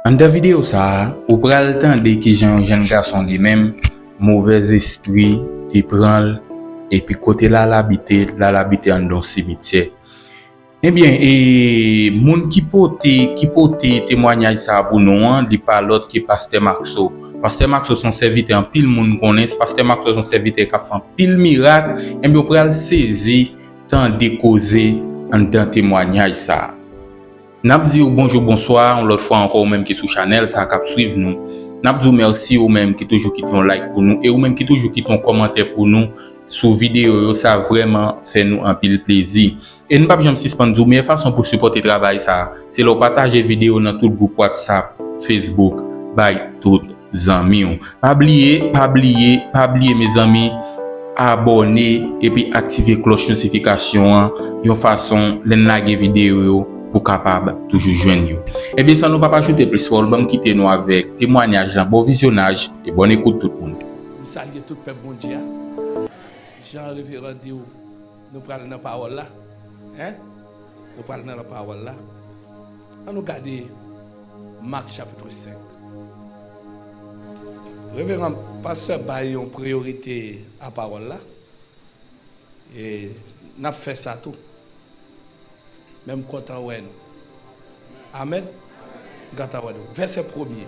En da vidéo ça, ou pral tande ki jan jeune garçon li même mauvais esprit te prend et puis côté là l'habiter en don cimetière. Eh bien, et moun qui pote témoignage ça pour nous, li pas l'autre que Pasteur Maxo. Pasteur Maxo son serviteur en pile moun connaît, Pasteur Maxo son serviteur qui a fait pile miracle, et bien on pral saisi tant de causer en dans témoignage ça. N'a dit bonjour bonsoir, l'autre fois encore même qui sur channel ça cap suivre nous. N'a dit merci ou même qui toujours qui ton like pour nous et ou même qui toujours qui ton commentaire pour nous sous vidéo, ça vraiment fait nous un pile plaisir. Et nous pas jamais suspendre meilleure façon pour supporter travail ça, c'est le partager vidéo dans tout groupe WhatsApp, Facebook, by tout amis. Pas oublier mes amis abonner et puis activer cloche notification de façon les like vidéo pour capable toujours joindre yo. Et bien ça nous pas ajouter plus fort, bon quitter nous avec témoignage, bon visionnage et bonne écoute tout le monde. Salut tout le peuple bon Dieu. Jean révérend Dieu. Nous parlons dans la parole là. Hein? Nous parlons dans la parole là. On nous garde Marc chapitre 5. Révérend pasteur baille en priorité à la parole là. Et n'a fait ça tout. Même content ouais nous. Amen. Gata ouais nous. Verset 1er.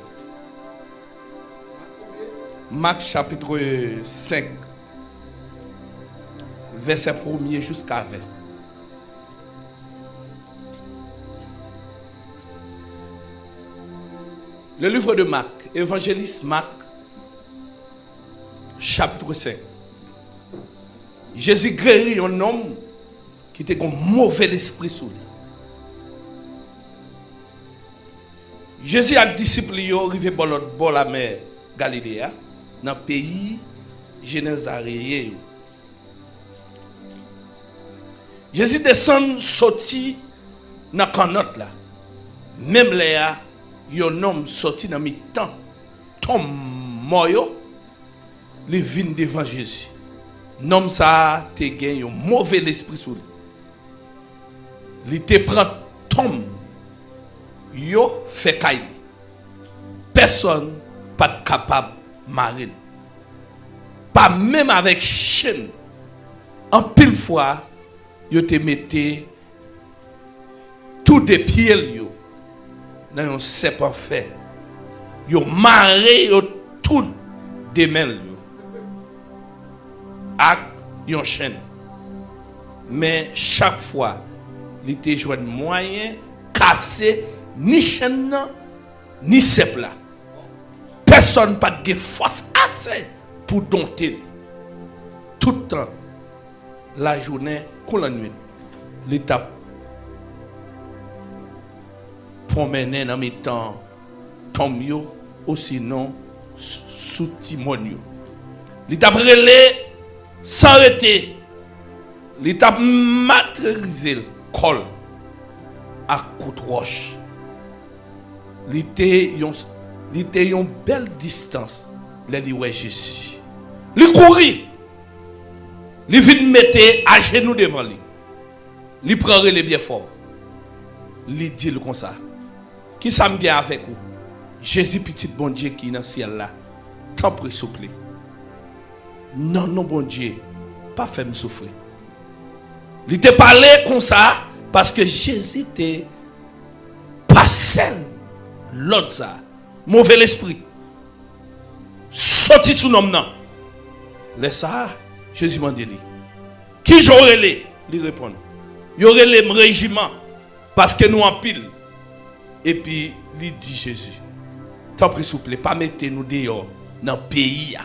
Marc chapitre 5. Verset 1er jusqu'à 20. Le livre de Marc, évangéliste Marc, chapitre 5. Jésus guérit un homme qui était un mauvais esprit sous lui. Jésus a disciple arrivé par l'autre bord de la mer Galilée, dans le pays Génézaréen. Jésus descend sorti dans la canotte là. Même là, un homme sorti dans le temps, Tom Moyo, il vient devant Jésus. L'homme ça te gagné un mauvais esprit sur lui. Il te prend Tom, yo fait caille. Personne pas capable de marrer. Pas même avec chaîne. En pile fois, yo te mette tout des pieds yo dans un serpent fait. Yo marré yo tout des mains yo. Ak yon chaîne. Mais chaque fois, il te joint moyen casser ni chaîne ni serpent là. Personne pas de force assez pour dompter. Tout le temps, la journée, comme la nuit, l'étape promener dans mes temps, tomio ou sinon sous timonio. L'étape relais s'arrêter. L'étape maîtriser le col à coup de roche. L'été yon belle distance. Les ouais Jésus. Il courit. Il vient mettre à genoux devant lui. Il prend les bien fort. Il dit comme ça. Qui ça me dit avec vous? Jésus petit bon Dieu qui est dans le ciel là. Tant pris souple. Non, non bon Dieu. Pas fait me souffrir. Il te parlé comme ça parce que Jésus était pas seul. L'autre ça. Mauvais esprit. Sorti sous nom non. Laisse ça. Jésus m'a dit. Qui j'aurais les? Il répond. Il y aurait les régiments. Parce que nous en pile. Et puis, il dit Jésus. Tant pis s'il vous plaît, pas mettez nous dehors dans le pays.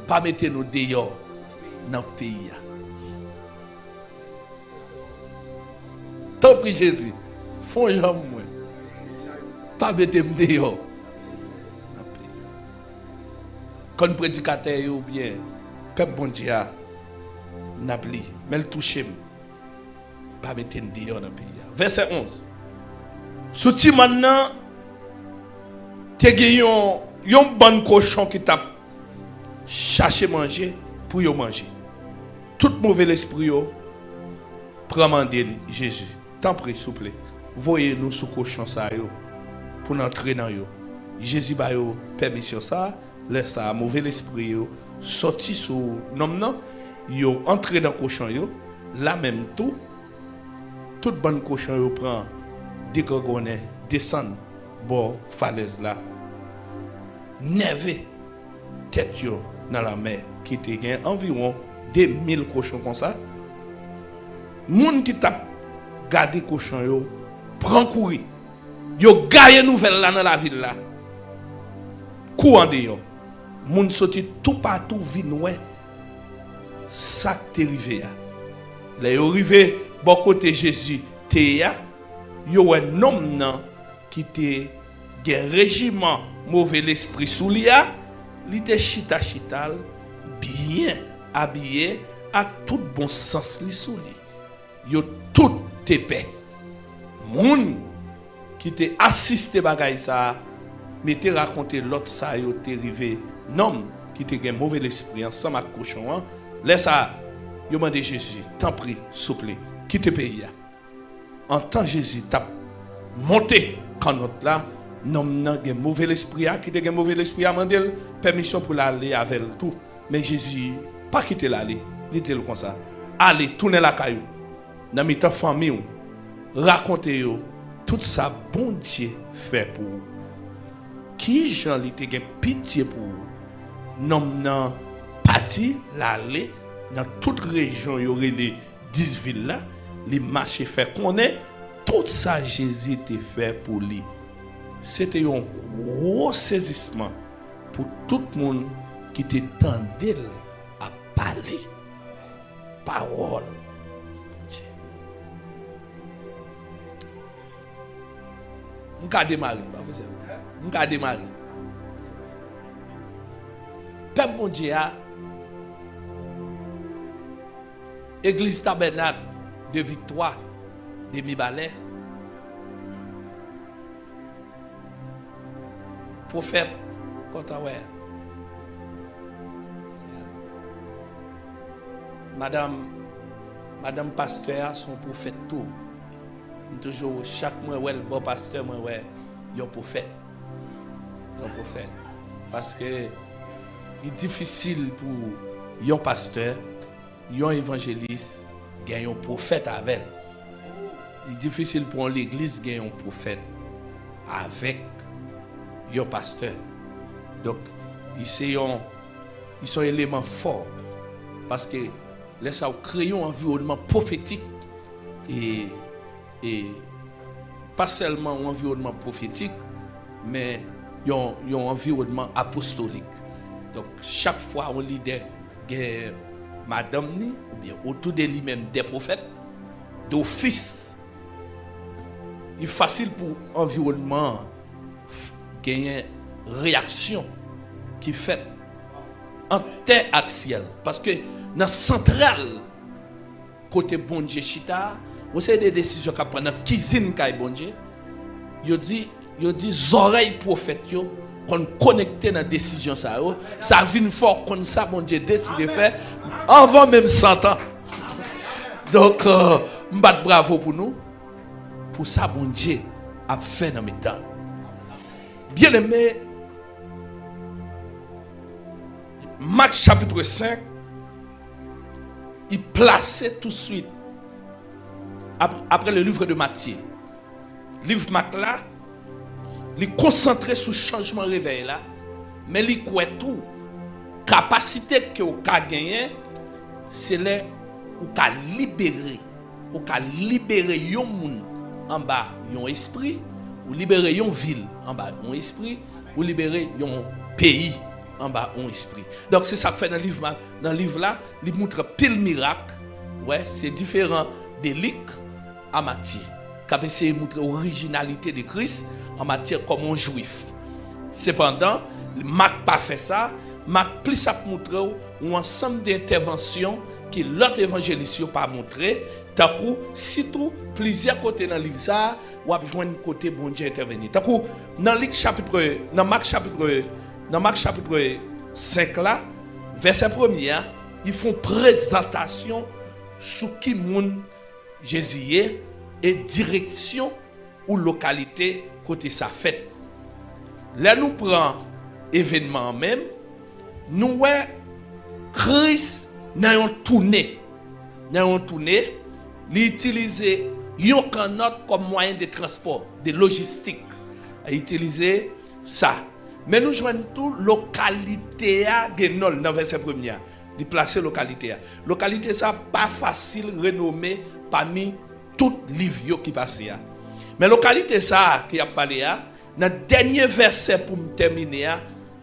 Pas mettez nous dehors dans le pays. Tant pis Jésus. Font jamais moi. Pas mettez nous dehors. Quand le prédicateur ou bien, peuple bon Dieu, n'a pli, mais le toucher, pas mettre dehors dans le pays. Verset 11. Souti maintenant, tu as un bon cochon qui t'a cherché manger pour y manger. Tout mauvais esprit, prend mander Jésus. T'en prie, s'il vous plaît. voyez nous sous cochon ça yo pour entrer dans yo. Jésus ba yo permission ça, laisse ça mauvais l'esprit yo sorti sous nom non, yo entrer dans cochon yo, là même tout bon cochon yo prend dégogonner, descend bon falaise là. Neve tête yo dans la mer qui te gain environ 2000 cochons comme ça. Moun qui t'a gardé cochon yo prend courir. Yo gagne nouvelle là dans la ville là. Courant de yo. Moun sorti tout partout vinn ouais. Ça t'est arrivé là. Là yo arrivé bon côté Jésus te ya. Yo un homme nan qui te gen régiment mauvais l'esprit sous lia, li te chita bien habillé à tout bon sens li sous li. Yo tout épais. Moun qui te assisté bagay ça, mais te raconté l'autre ça yo te rivé nom qui te gen mauvais l'esprit ensemble avec cochon. Laisse ça yo mande Jésus, t'en prie, s'il vous plaît, quitte pays. En temps Jésus t'a monté quand notre là non nan gen mauvais esprit qui te gen mauvais esprit a mandé permission pour l'aller avec tout, mais Jésus pas quitter l'aller, il dit comme ça, allez tourner la caillou dans mi-temps famille raconter yo tout ça bon Dieu fait pour qui Jean li te gen pitié pour non nan parti l'aller dans toute région y aurait les 10 villes là, les marchés fait connaît tout ça Jésus te fait pour lui. C'était un gros saisissement pour tout le monde qui t'entendait à parler. Parole. On va démarrer. On va démarrer. Peuple mon Dieu, Église Tabernacle de Victoire de Mibalais. Prophète, Madame pasteur, son prophète tout. Toujours chaque mois, ouais, le bon pasteur, moi, ouais, il y a un prophète. Parce que il est difficile pour un pasteur, un évangéliste, gagner un prophète avec. Il est difficile pour l'église gagner un prophète avec un pasteur. Donc, ils sont éléments forts. Parce que laisse ça créer un environnement prophétique et pas seulement un environnement prophétique, mais un environnement apostolique. Donc, chaque fois un leader gagne madame ni, ou bien autour de lui-même des prophètes, d'office, il est facile pour l'environnement gagner réaction qui fait interaxial. Parce que dans la centrale, côté bon Dieu chita, vous savez des décisions qu'on prend dans la cuisine kay bon Dieu, il dit oreilles prophètes qu'on connecté dans la décision ça vient fort comme ça bon Dieu décide de faire avant même 100 ans. Donc m'bat bravo pour nous pour ça bon Dieu a fait dans mes temps. Bien aimé, Marc chapitre 5, il plaçait tout de suite après le livre de Matthieu. Le livre Marc là, il concentré sur le changement réveil là, mais il croit tout. Capacité que vous avez gagné, c'est là où vous avez libéré. Vous avez libéré un monde en bas, un esprit, ou libérer une ville en bas, un esprit, ou libérer un pays en bas, un esprit. Donc c'est ça que fait dans le livre là, il montre pile miracle. Ouais, c'est différent de Luc à Matthieu. Qui a essayé de montrer l'originalité de Christ en matière comme un juif. Cependant, Marc pas fait ça. Marc plus a montré un ensemble d'interventions que l'autre évangéliste n'a pas montré. Tant que, surtout, plusieurs côtés dans le livre, ça, ou à besoin de côté bon Dieu intervenir. Tant que, dans Marc chapitre 5 là, verset 1er, ils font présentation sur qui monde Jésus est et direction ou localité côté ça fait. Là nous prend événement même, nous ouais Christ dans une tournée, l'utiliser yon canot comme moyen de transport, de logistique, à utiliser ça. Mais nous joignons tout localité à Genol dans verset premier. De placer localité à. Localité ça pas facile renommé parmi toutes les livres qui passent. Mais localité ça qui a parlé à, dans le dernier verset pour me terminer,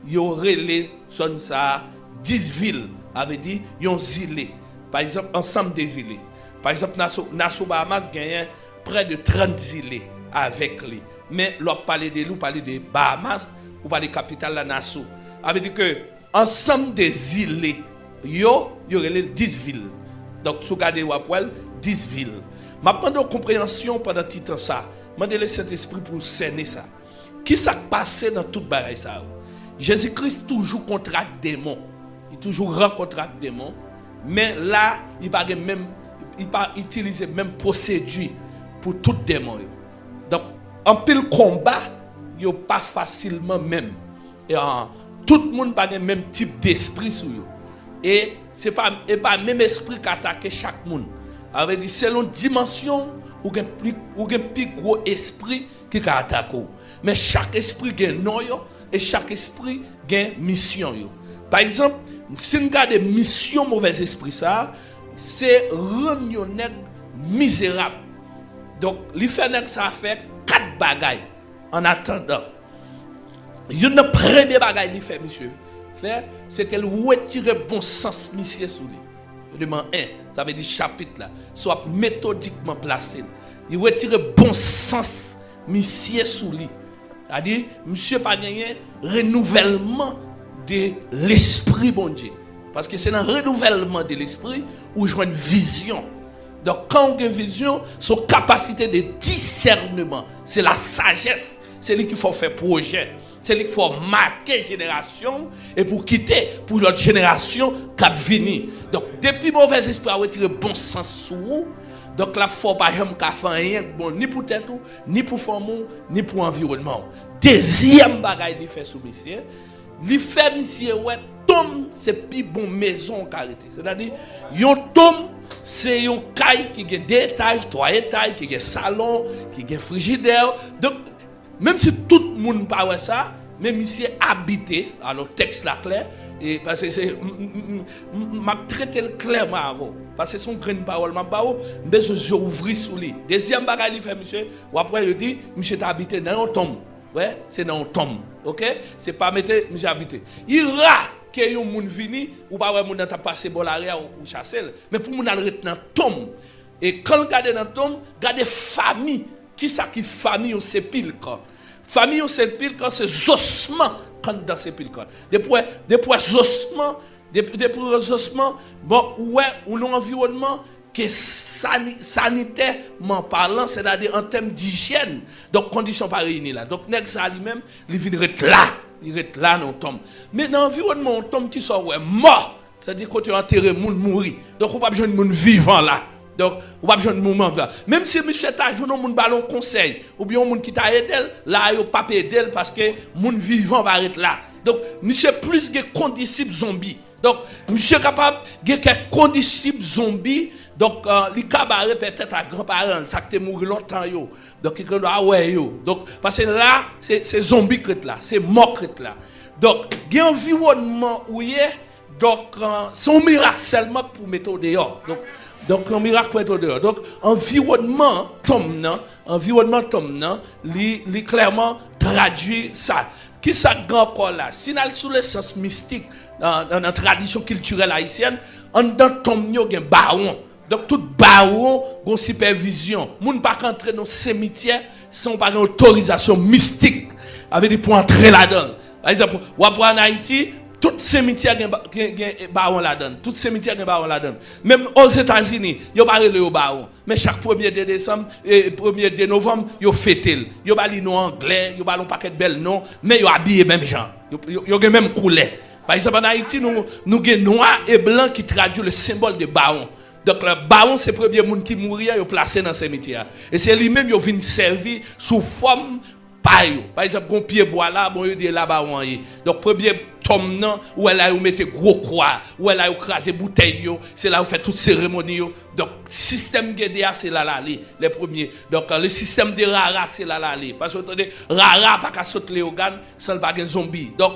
il y aurait les son ça 10 villes, avait dit yon îles. Par exemple, ensemble des îles. Par exemple, Nassau Bahamas gagne près de 30 îles avec lui. Mais l'on parle de lui, parle de Bahamas ou parle de capitale la Nassau. Ça veut dire que ensemble des îles, il y aurait les 10 villes. Donc, si vous regardez 10 villes. Ma pendant compréhension pendant tout temps ça, demandez le Saint-Esprit pour cerner ça. Qui s'est passé dans toute bagaille ça? Jésus-Christ toujours contracte des démons. Il toujours rencontre des démons. Mais là, il pas même il pas utiliser même procédure pour tout démon. Donc en pile combat, il pas facilement même. Et tout le monde pas le même type d'esprit sur yo. Et c'est pas même esprit qui attaque chaque monde. Avec dit selon dimension ou un plus gros esprit qui attaque. Mais chaque esprit a un nom et chaque esprit a une mission. Par exemple, si on regarde mission mauvais esprit ça, c'est rendre misérable. Donc, il fait ça fait 4 bagailles en attendant. Une première bagaille qu'il fait, monsieur, c'est qu'elle retire bon sens monsieur sous lui. Élément 1, ça veut dire chapitre là, soit méthodiquement placé. Il retire bon sens monsieur sous lui. C'est-à-dire, monsieur pas gagné renouvellement de l'esprit bon Dieu. Parce que c'est dans le renouvellement de l'esprit où je vois une vision. Donc quand on a une vision, son capacité de discernement, c'est la sagesse. C'est lui qu'il faut faire projet. C'est lui qu'il faut marquer génération et pour quitter pour l'autre génération qui va venir. Donc depuis mauvais esprit a retiré bon sens sur vous. Donc là, il ne faut pas faire rien bon ni pour tête, ni pour femme, ni pour environnement. Deuxième bagaille qu'il fait sous monsieur, il fait monsieur ouais tombe c'est plus bon maison carité. C'est-à-dire yon tombe c'est un caille qui a 2 étages, 3 étages, qui a salon, qui a frigidaire. Donc même si tout le monde parle ça, mais monsieur habité, alors texte là clair et parce que c'est m'a traité clairement avant parce que son grain parole m'a pas besoin de ouvrir sous lui. Deuxième bagage il fait monsieur ou après il dit monsieur t'a habité dans un tombe. Ouais, c'est dans un tombe. OK? C'est pas mettre monsieur habité. Il ra que yon moun vini ou pas ouais moun t'a passé bon l'arrière ou chasser mais pour moun aller dans tombe. Et quand regarder dans tombe, regarder famille, qui ça qui famille au sépulcre. Famille au sépulcre c'est ossements quand dans sépulcre. Depuis ossements, bon ouais, ou un environnement que sanitairement parlant, c'est-à-dire en termes d'hygiène. Donc conditions pas réunies là. Donc nèg ça lui-même, il vient là. Il est là dans tombe. Mais dans l'environnement, on tombe qui sont mort. C'est-à-dire quand tu enterré moun mourir. Donc on pas besoin de moun vivant là. Donc on pas besoin de moment là. Même si monsieur t'a joué moun ballon conseil ou bien moun qui t'a aidé là yo pas aider parce que moun vivant va être là. Donc monsieur plus que condisciple zombie. Donc monsieur capable de quelques condisciples zombies. Donc les cabarets peut-être à grands-parents ça que mourir longtemps yo. Donc il ah ouais yo. Donc parce que là c'est zombie crête là, c'est mort crête là. Donc il y a un environnement où il est donc c'est un miracle seulement pour mettre dehors. Donc un miracle pour mettre dehors. Donc environnement tombe li clairement traduit ça. Qui ça grand encore là? Si nous sous le sens mystique dans la tradition culturelle haïtienne, en dans tombe yo gen baron. Donc tout baron gon supervision. Moun pas entrer dans cimetière sans pas autorisation mystique avec des pour entrer là-dedans. Par exemple, ou après en Haïti, tout cimetière gen baron là-dedans. Tout cimetière gen baron là-dedans. Même aux États-Unis, yo pas relé au baron, mais chaque 1er de décembre et 1er de novembre, yo fêtel. Yo ba li nom anglais, yo ba un paquet de belles noms, mais yo habillé même gens. Yo gen même couleur. Par exemple, en Haïti, nous avons noir et blanc qui traduit le symbole de baron. Donc le baron c'est premier monde qui mourir yo placé dans cimetière et c'est lui-même yo vinn servir sous forme paille. Par exemple, un pied bois là, bon, il dit là baron. Donc premier tome non où elle a mettez gros croix, où elle a écrasé bouteille c'est là où fait toute cérémonie donc système GDA c'est là les premiers. Donc le système de rara c'est là parce que attendez rara pas qu'à sauter les organes sans pas un zombie. Donc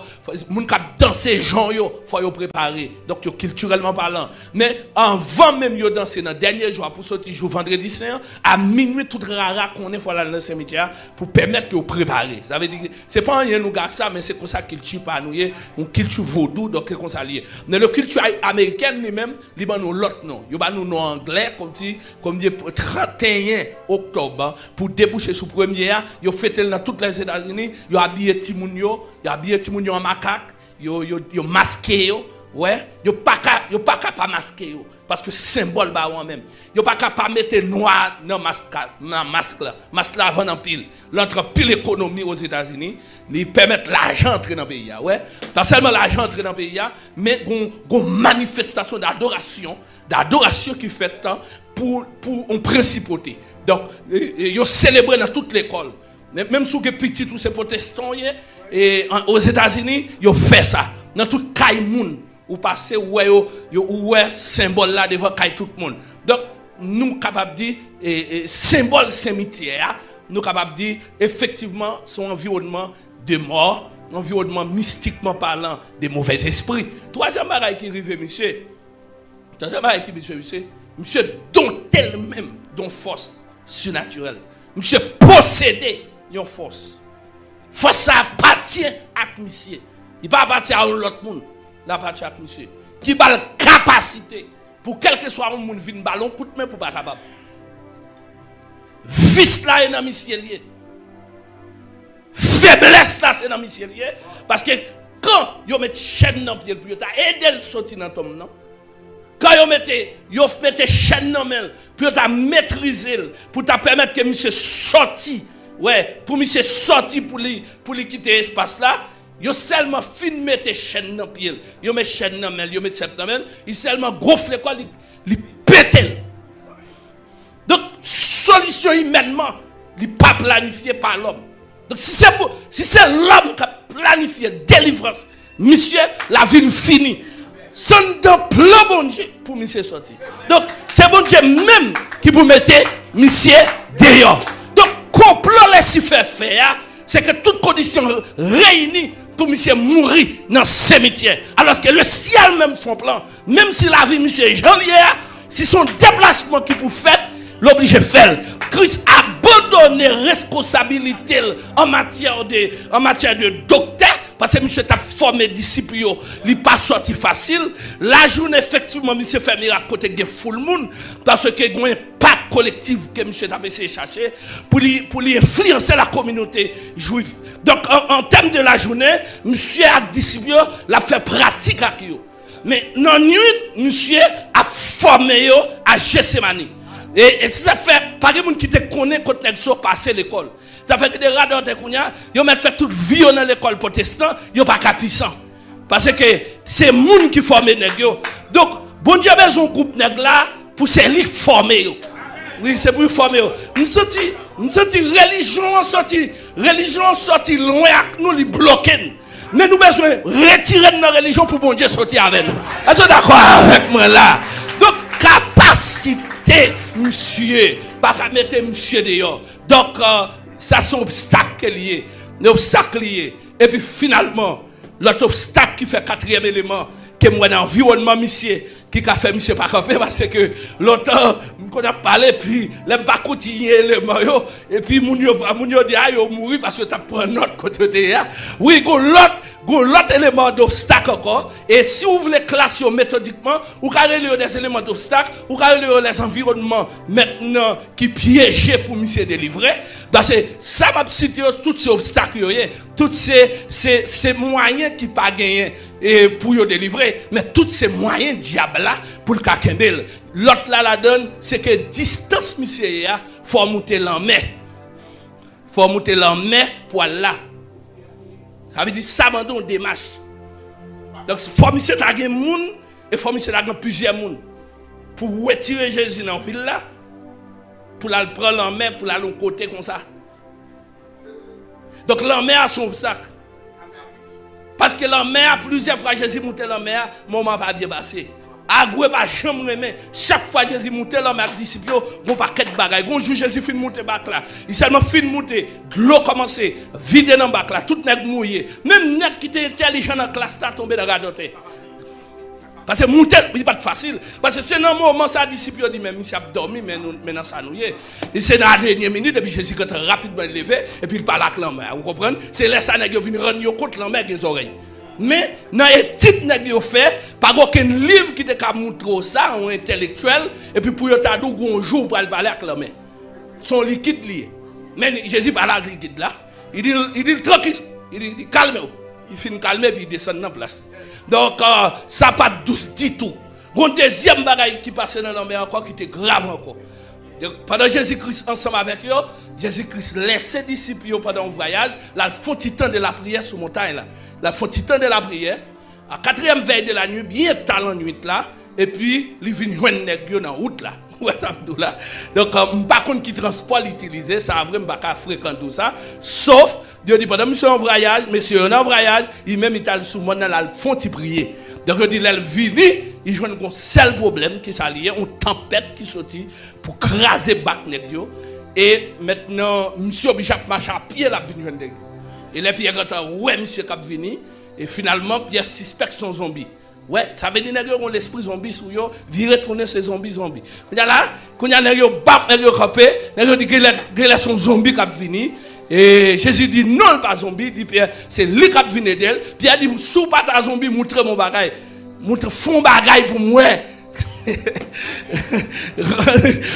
moun k'ap danser gens faut yo préparer. Donc yo culturellement parlant. Mais avant même yo danser dans dernier jour pour sortir jour vendredi saint à minuit tout rara qu'on est faut aller dans le cimetière pour permettre que préparer. Ça veut dire c'est pas rien nous gars ça mais c'est comme ça culture pas nous une culture vaudou donc comme ça lié. Mais le culture américaine lui-même, il ba nous l'autre non. Yo ba nous non anglais comme dit 31 octobre pour déboucher sous premier yo fêté dans toutes les États-Unis, yo habillé timounio, en macaque, yo masqué yo. Ouais, yo pas pas masquer yo parce que symbole ba ou même. Yo pas capable mettre noir dans masque là vend en pile. L'entre pile économie aux États-Unis, ils permettent l'argent entrer dans le pays ouais. Pas seulement l'argent entrer dans le pays mais gon manifestation d'adoration qui fait pour une principauté. Donc yo célébrer dans toute l'école. Même si vous êtes petit tous ces protestants et aux États-Unis, yo fait ça dans toute caille ou passer ouais symbole là devant tout le monde. Donc nous capable dire symbole cimetière, nous capable dire effectivement son environnement de mort, environnement mystiquement parlant des mauvais esprits. Troisième bagaille qui arrive monsieur. Troisième bagaille qui monsieur dont elle-même dont force surnaturelle. Monsieur possédé une force. Force ça appartient à monsieur. Il pas appartient à l'autre monde. La partie à monsieur qui a la capacité pour quel que soit un monde vinn ballon coup de main pour pas capable vice là est dans monsieur lié faiblesse là c'est dans monsieur lié parce que quand yo met chaîne dans pied pour ta aider le sortir dans tom non quand yo mettez chaîne dans main pour ta maîtriser pour ta permettre que monsieur sorti ouais pour monsieur sorti pour lui quitter espace là. Yo seulement fin mette chaîne dans pied, yo met chaîne dans main, yo met cette dans main, il seulement gonfle quoi, il pète. Donc solution humainement, il pas planifié par l'homme. Donc si c'est l'homme qui a planifié délivrance, monsieur la vie finie. Sans de plan bon Dieu pour monsieur sortir. Donc c'est bon Dieu même qui vous mettre monsieur dehors. Donc complot laisse faire c'est que toutes conditions réunies pour monsieur mourir dans le cimetière. Alors que le ciel même font plan, même si la vie monsieur Jean-Lier, si son déplacement qui vous fait, l'oblige faire. Christ abandonne responsabilité en matière de docteur parce que monsieur t'a formé disciple il pas sorti facile. La journée effectivement monsieur fait miracle côté de full monde parce que il y a un impact collectif que monsieur t'a essayé de chercher pour lui influencer la communauté juive. Donc en termes de la journée, monsieur a disciple l'a fait pratique avec eux. Mais dans nuit monsieur a formé à Gethsemane. Et ça fait pas de monde qui te connaît quand ils passer l'école. Ça fait que des radars te connaissent, ils mettent fait toute vie dans l'école protestante, ils pas capissant. Parce que c'est monde qui forme nèg yo. Donc bon Dieu besoin groupe nèg là pour c'est lui former yo. Oui, c'est pour former yo. Nous sorti religion sorti loin avec nous li bloquer. Mais nous besoin retirer de notre religion pour bon Dieu sortir avec nous. Est-ce que d'accord avec moi là? Donc capacité monsieur, pas mettre monsieur dehors. Donc ça c'est un obstacle lié, et puis finalement l'autre obstacle qui fait quatrième élément que moi dans l'environnement monsieur qui a fait monsieur pas camper parce que longtemps qu'on a parlé puis l'aime pas continuer le maillot et puis moun yo dit yo mourir parce que tu prend notre côté de oui go l'autre élément d'obstacle encore et si vous voulez classer méthodiquement ou carré des éléments d'obstacle ou carré les environnements maintenant qui piégent pour monsieur délivrer parce que ça m'a cité tous ces obstacles tous ces moyens qui pas gagner et pour yo délivrer mais tous ces moyens diable là pour le kakembel l'autre là la donne c'est que distance monsieur ya faut monter l'en mer pour là ça veut dire ça abandon démarche donc faut monsieur ta gen moun et faut monsieur ta gen plusieurs moun pour retirer Jésus dans la ville là, pour le prendre en main, pour aller côté comme ça. Donc la mer a son obstacle. Parce que la mer a plusieurs fois Jésus monté la mer, moment pas bien passé. Agoué pas jamais remet. Chaque fois Jésus monté la mer disciples, on paquet de bagaille. Un jour Jésus fin monter bac là. Il seulement fin monter, l'eau commencé, vider dans bac là, tout nèg mouillé. Même nèg qui était intelligent dans la classe là tombé dans la gadote. Parce que monter, c'est pas facile. Parce que c'est dans le moment ça disciple dit même il a dormi mais maintenant ça nous y est. Et c'est dans la dernière minute et puis Jésus quand rapidement levé et puis il parle avec l'homme. Vous comprenez? C'est là ça nèg vient rendre compte l'homme avec les oreilles. Mais dans l'étude nèg yo fait pas aucun livre qui te montre ça en intellectuel et puis pour yo ta dou un jour pour aller parler avec l'homme. Son liquide lié. Mais Jésus parle avec liquide là. Il dit tranquille, il dit calme-vous. Il finit calmer puis il descend dans la place. Donc, ça pas douce du tout. Une deuxième bagaille qui passait dans l'homme encore, qui était grave encore. Donc, pendant Jésus-Christ ensemble avec eux, Jésus-Christ laissait les disciples pendant un voyage, là, il faut temps de la prière sur montagne là. Là, il faut temps de la prière. À 4e veille de la nuit, bien tard la nuit là, et puis, il vient joindre dans la route là. Donc, par contre, qui transport l'utiliser, ça a vraiment pas fréquent tout ça. Sauf, Dieu dit, pendant monsieur en voyage, monsieur en voyage, il même est sous mon là, ils font prier. Donc, il dit, là, il vient, il joue un seul problème qui s'allie, une tempête qui sortit pour craser bac nègre. Et maintenant, monsieur obligé à marcher à pied là, venir joindre. Et là, Pierre quand ouais, monsieur cap venu, et finalement, Pierre suspecte son zombie. Ouais, ça veut dire que on l'esprit zombie sur yo, virer tourner ces zombies. Quand là, quand y a nèg bap nèg campé, nèg dit que son zombie qui venu et Jésus dit non pas zombie, dit Pierre, c'est lui qui venu d'elle. Pierre dit sous pas ta zombie, montre mon bagaille. Montre fond bagaille pour moi.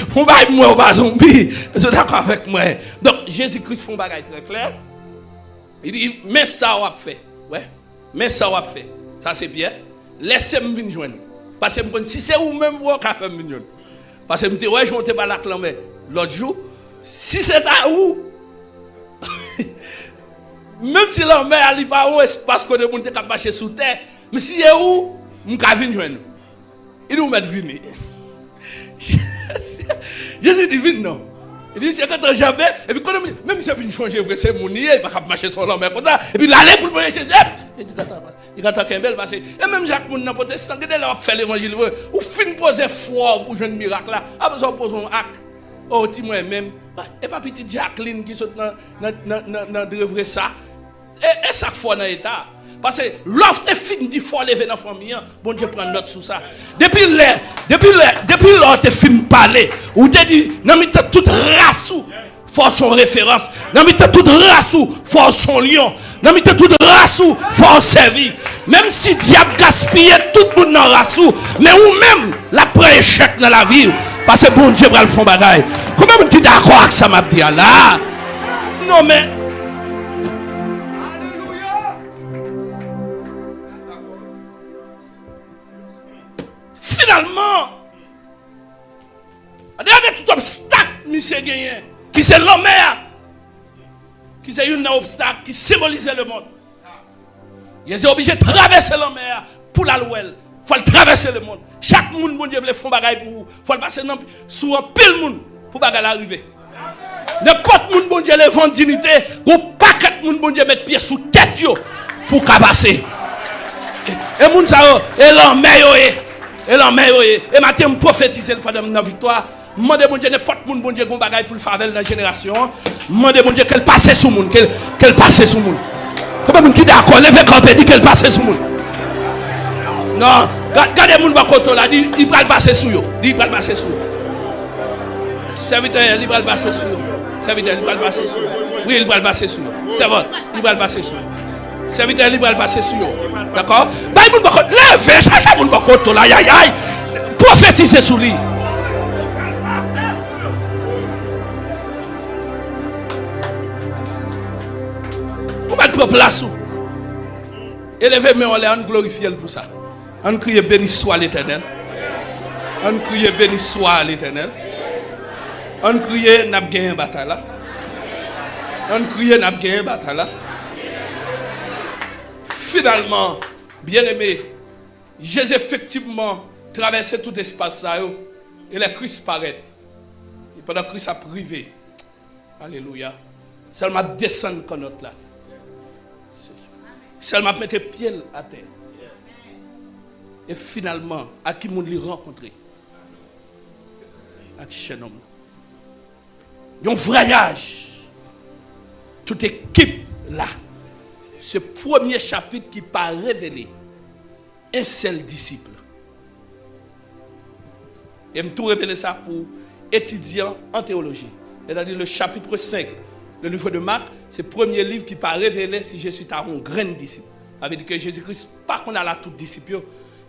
Fond bagaille pour moi pas zombie. Vous d'accord avec moi. Donc Jésus-Christ fond bagaille très clair. Il dit mais ça on a fait. Ouais. Mais ça on a fait. Ça c'est Pierre. Laissez-moi venir joindre. Parce que si c'est vous-même, vous avez fait venir. Parce que je me dis, ouais, je ne monte pas la clamée l'autre jour. Si c'est à vous, même si l'homme n'est pas où, parce que vous êtes marcher sous terre, mais si c'est où, je vais venir joindre. Il nous met venir. Jésus dit, venez non. Il dit, c'est quand jamais, et puis même si il vient changer, c'est mon nid, il ne va pas marcher sur l'homme comme ça, et puis l'aller pour le premier Jésus, il va t'attendre belle parce que, et même Jacques Moun n'a pas protestant, il a fait l'évangile, ou fin poser foi pour jouer un miracle là, a besoin de poser un acte. Oh, dis-moi même, et pas petite Jacqueline qui saute dans de vrai ça, et ça foi dans l'état. Parce que l'offre est finie, il faut lever dans la famille. Bon Dieu prend note sur ça. Depuis l'autre est fini de parler, ou te dit, non mais t'as toute race, faut son référence. Non mais t'as toute race, faut son lion. Non mais t'as toute race, faut servir. Même si diable gaspille tout le monde dans la race, mais ou même la pré échec dans la vie. Parce que bon Dieu va le faire bagaille. Comment tu es d'accord avec ça m'a dit là? Non mais finalement, regardez tout obstacle, monsieur gagné, qui c'est l'homme, qui c'est un obstacle qui symbolise le monde. Il est obligé de traverser l'homme pour la louer. Il faut le traverser le monde. Chaque monde, bon Dieu, veut faire bagaille pour vous. Il faut le passer sur un pile monde pour bagaille arriver. N'importe monde, bon Dieu, les ventes dignité, ou pas quatre monde, bon Dieu, mettre pied sous tête pour cabasser. Et monde ça, et l'homme, et l'homme, et maintenant, je prophétise pendant la victoire. Je demande bon Dieu, n'importe qui bon Dieu, qu'on bagaille pour le faire dans la génération. Je demande bon Dieu, qu'elle passe sur le monde, qu'elle passe sur le monde. Comment vous qui d'accord, levez campé, dit qu'elle passe sur le monde. Non, regardez le monde qui là, il va passer sur eux. Il va passer sur eux. Serviteur, il va passer sur eux. Serviteur, il va passer sur eux. Oui, il va passer sur eux. C'est bon, il va passer sur eux. Serviteur, il va passer sur eux. D'accord? Levez, cherchez le monde qui là, aïe aïe. Prophétisez sur lui. On va prendre place. Élevez, mais on est en glorifié pour ça. On crie béni soit l'Éternel. On crie béni soit l'Éternel. On crie n'a pas gagné bataille. On crie n'a pas gagné bataille. Finalement, bien aimé, j'ai effectivement traversé tout espace là. Et les Christ paraît. Et pendant que Christ a privé. Alléluia. Seulement descendre comme notre là. Seulement mettre pied à terre. Et finalement, à qui moun li rencontré? Avec jeune homme. Un voyage. Toute équipe là. Ce premier chapitre qui pas révélé un seul disciple. Et je tout révéler ça pour étudiants en théologie. C'est-à-dire le chapitre 5, le livre de Marc, c'est le premier livre qui pas révélé si Jésus est un grand disciple. Ça veut dire que Jésus-Christ, pas qu'on a là tout disciple,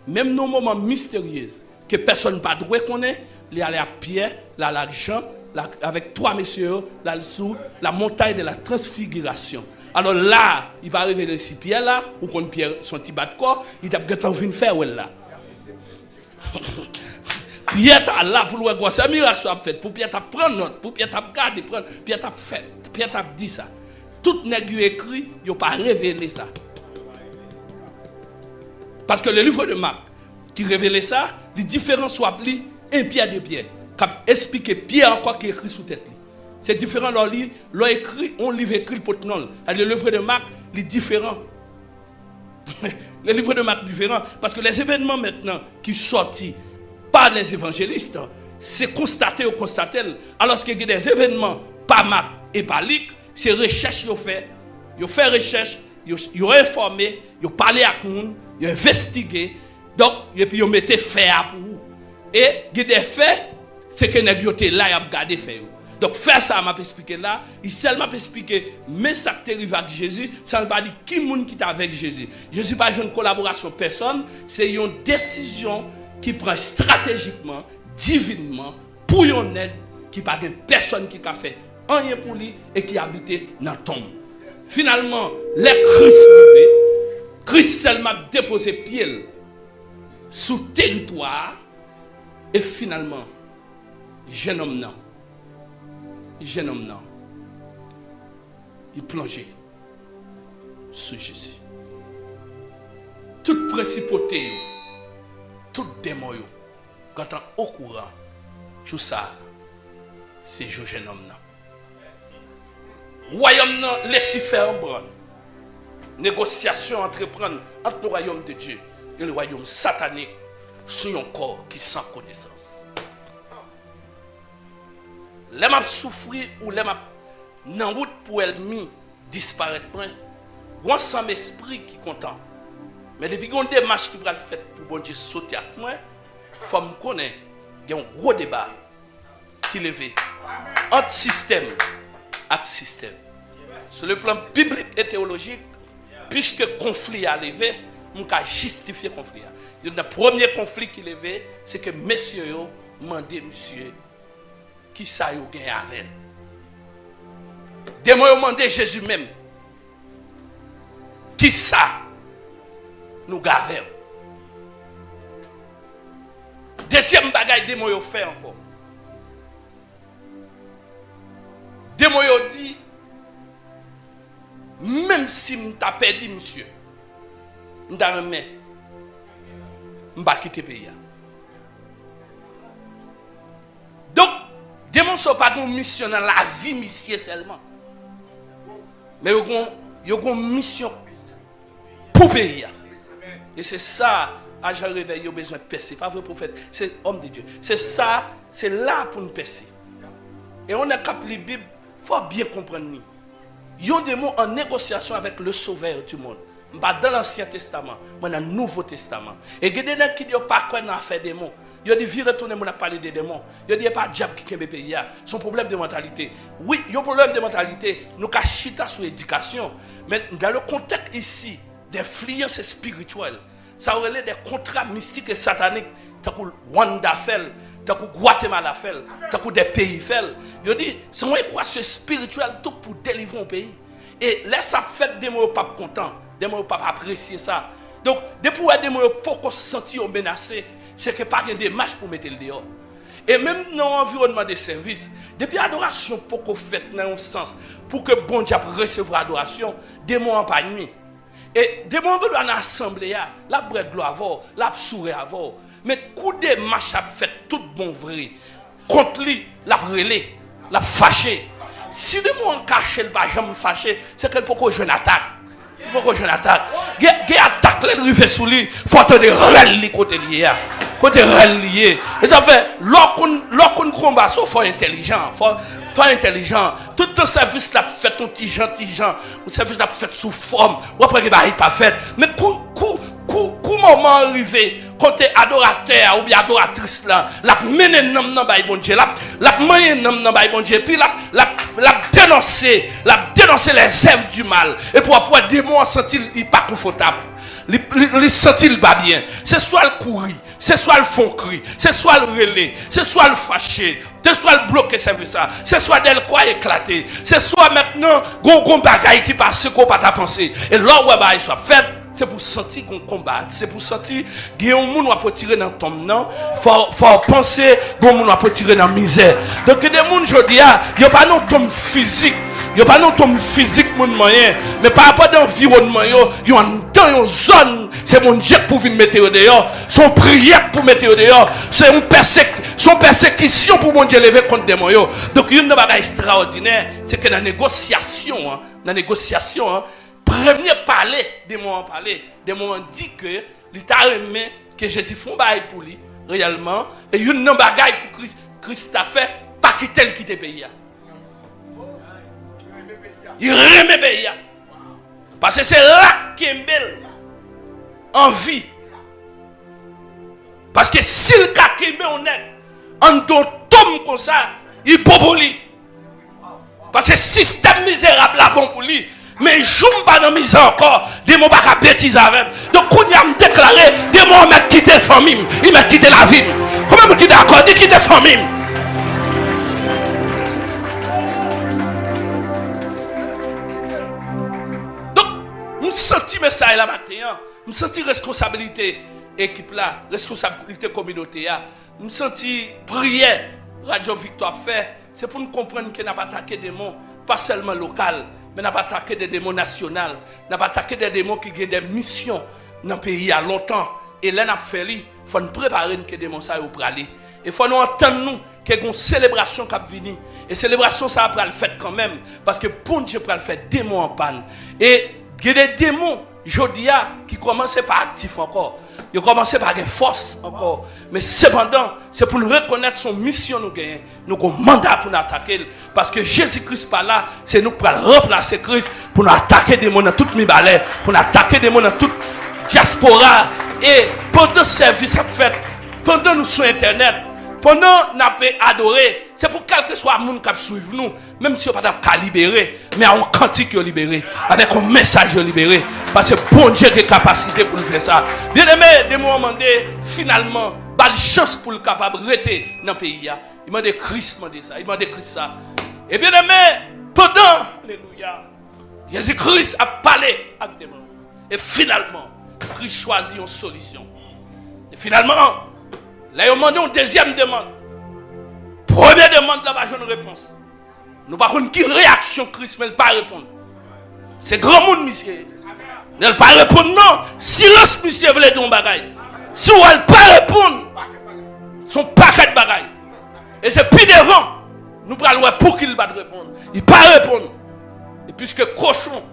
même nos moments mystérieux que personne pas droit connaît, il y a la Pierre, la Jean, avec trois messieurs, là sous la montagne de la transfiguration. Alors là, il va révéler si Pierre là, ou qu'on Pierre son petit bas de corps, il a peut-être envie de faire là. Pierre t'a là pour le voir, c'est un miracle soit fait, pour Pierre t'a prendre note, pour Pierre t'a garder, prendre, Pierre t'a fait, Pierre t'a dit ça. Tout nèg écrit, il n'a pas révélé ça. Parce que le livre de Marc qui révélait ça, les différents soit plis, un Pierre de Pierre. Qui explique Pierre encore qui écrit sous tête. C'est différent, l'on écrit, on livre écrit pour non. Le livre de Marc, il est différent. Le livre de Marc est différent. Parce que les événements maintenant qui sont sortis par les évangélistes, c'est constaté ou constaté. Alors qu'il y a des événements par Marc et par Luc, c'est recherche qu'ils fait. Ils fait recherche, ils ont informé, ils ont parlé à tout le monde, ils ont investigué. Donc, et puis ils ont mis fait pour vous. Et il y a des faits, c'est que les gens là, ils ont gardé fait. Donc, faire ça, m'a expliqué là, il seulement expliqué, mais ça qui arrive avec Jésus, ça ne veut pas dire qui est avec Jésus. Jésus n'a pas une collaboration personne, c'est une décision qui prend stratégiquement, divinement, pour une aide, qui n'a pas personne qui a fait rien pour lui et qui habite dans la tombe. Finalement, les Christ arrivés, Christ seulement déposé pied sous territoire et finalement, jeune homme non. Il plongeait sous Jésus. Toute principauté, tout démon, quand on est au courant, tout ça, c'est le jeune homme. Royaume, laissez faire un bron. Négociation entreprendre entre le royaume de Dieu et le royaume satanique sur un corps qui sans connaissance. Les m'a souffrir ou les m'a dans route pour ennemi disparaître point. Bon sans esprit qui content. Mais depuis qu'on démarche qui va le faire pour bon Dieu sauter avec moi, faut me connaître, il y a un gros débat qui levé entre système et système. Sur le plan biblique et théologique, puisque conflit a levé, on peut justifier le conflit. Le premier conflit qui levé, c'est que messieurs ont demandé monsieur qui ça yo gagne avec. Des mots ont demandé Jésus même. Qui ça nous gagne. Deuxième bagaille des mots ont fait encore. Des mots ont dit même si m'ta perdu monsieur, m'ta remet m'pa quitter pays. Donc démons sont pas une mission dans la vie monsieur seulement. Mais ils ont une mission pour pays. Et c'est ça à Jean réveil, il a besoin de percer, pas vrai prophète, c'est homme de Dieu. C'est ça, c'est là pour nous percer. Et on a capté la Bible, il faut bien comprendre. Il y a des mots en négociation avec le Sauveur du monde. Pas dans l'Ancien Testament, mais dans le Nouveau Testament. Et il y a des gens qui disent pas quoi dans faire des démons. Il y a des vies retourner pour parler des démons. Il y a des pas diable qui kembe pays. Son problème de mentalité. Oui, il y a un problème de mentalité. Nous cachons sur l'éducation. Mais dans le contexte ici, d'influence spirituelle, ça aurait des contrats mystiques et sataniques. Tant que Rwanda fait, tant que Guatemala fait, tant que des pays fait. Il dit, c'est une équation spirituelle tout pour délivrer un pays. Et là, ça fait des mots pas contents, des mots pas apprécier ça. Donc, depuis des mots pas se sentir menacés, c'est que pas de démarche pour mettre le dehors. Et même dans l'environnement des services, depuis l'adoration pour qu'on fait dans un sens, pour que bon Dieu recevoir l'adoration, des mots en pas nuit. Et des moments dans l'assemblée, la brède de l'avant, la sourée avant. Mais coup de marche a fait tout bon vrai. Contre lui, la relais, la fâché. Si des moments caché le pas jamais fâché, c'est que pourquoi je n'attaque. Pourquoi je n'attaque. Il attaque les rives sous lui, faut attendre rel côté lié. Côté relié. Et ça fait, lorsqu'on combat, il faut intelligent. Faut intelligent. Tout ton service là fait ton petit gens. Le service là fait sous forme. Ou après, il va pas fait. Mais moment arrivé, quand tu es adorateur ou bien adoratrice là, la mener nom dans bon Dieu, la mener nom dans bon Dieu, puis la dénoncer les œuvres du mal. Et pour pouvoir démon sentir il pas confortable. Il sentit pas bien. C'est soit le courir, c'est soit le fond cri, c'est soit le relais, c'est soit le fâché, c'est soit le bloquer service, c'est soit d'elle quoi éclater, c'est soit maintenant gon bagaille qui passe qu'on pas ta pensée. Et là où il soit fait, c'est pour sentir qu'on combat, c'est pour sentir qu'il y a un monde qui peut tirer dans ton nom, faut penser qu'il y a un monde qui peut tirer dans la misère. Donc des gens aujourd'hui, il n'y a pas de tombe physique. Il n'y a pas de tombe physique, moyen, mais par rapport à l'environnement, il y a une zone, c'est mon Dieu pour venir mettre dehors, son prière pour mettre dehors, c'est son persécution pour mon Dieu lever contre des moyens. Donc, une chose extraordinaire, c'est que dans la négociation, premier parler, des moments dit que l'État remet que Jésus font bail pour lui, réellement, et une bagaille pour Christ a fait, pas quitter le pays. Il remet pays. Parce que c'est là qu'il est belle. En vie. Parce que si le cas qui est honnête, en don tombe comme ça, il peut lui. Parce que le système misérable là bon pour lui. Mais je ne pas dans la misère encore. Des mots pas bêtises avec. Donc, quand il a déclaré, des mots mettent quitter la famille. Il m'a quitté la vie. Comment me d'accord? Il quitte la famille. Je sens message là matin, je sens responsabilité équipe là, responsabilité communauté là, je sens prière Radio Victoire fait, c'est pour nous comprendre que n'a pas attaqué des démons pas seulement local, mais n'a pas attaqué des démons nationaux, n'a pas attaqué des démons qui ont des missions dans le pays à longtemps et là n'a fait il faut nous préparer que des démons ça au praler. Il faut nous entendre nous qu'il y a une célébration qui va venir. Et célébration ça va le faire quand même parce que bon Dieu va le faire démons en panne. Et il y a des démons, Jodia, qui commencent par actif encore. Ils commencent par une force encore. Mais cependant, c'est pour nous reconnaître son mission nous gagnons. Nous avons un mandat pour nous attaquer. Parce que Jésus-Christ par là, c'est nous pour remplacer Christ, pour nous attaquer des démons dans toutes mes balais, pour nous attaquer des démons dans toute diaspora. Et pendant ce service à fait, pendant nous sur Internet, pendant nous avons adoré, c'est pour quel que soit le monde qui suit nous, même si on n'a pas libéré, mais on cantique libéré, avec un message libéré. Parce que bon Dieu a capacité pour le faire ça. Bien aimé, de moments finalement, il y a une chance pour le capable de rester dans le pays. Il m'a dit Christ, il m'a dit Christ ça. Et bien aimé, pendant, alléluia, Jésus-Christ a parlé avec des démons. Et finalement, Christ choisit une solution. Et finalement, là, il a demandé une deuxième demande. Première demande, là, j'ai une réponse. Nous ne savons pas qui réaction Christ, mais il ne pas répondre. C'est grand monde, monsieur. Il ne pas répondre, non. Silence, monsieur, veut dire un bagaille. Si on ne pas répondre, son paquet de bagaille. Et c'est plus devant. Nous prenons pour qu'il va répondre. Il ne pas répondre. Et puisque cochon,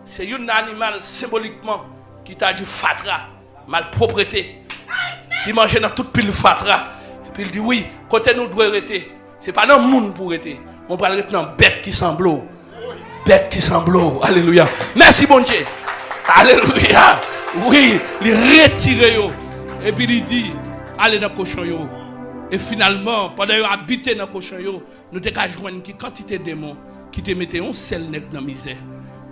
c'est un animal symboliquement qui t'a dit fatra, malpropreté, qui mange dans toute pile fatra. Et puis il dit oui, côté nous doit arrêter. Ce n'est pas dans le monde pour arrêter. On va arrêter dans bête qui semble. Bête qui semble. Alléluia. Merci bon Dieu. Alléluia. Oui, il retire. Et puis il dit, allez dans le cochon. Et finalement, pendant qu'ils habitaient dans le cochon, nous avons joué une quantité de démons qui te mettaient un seul nègre dans la misère.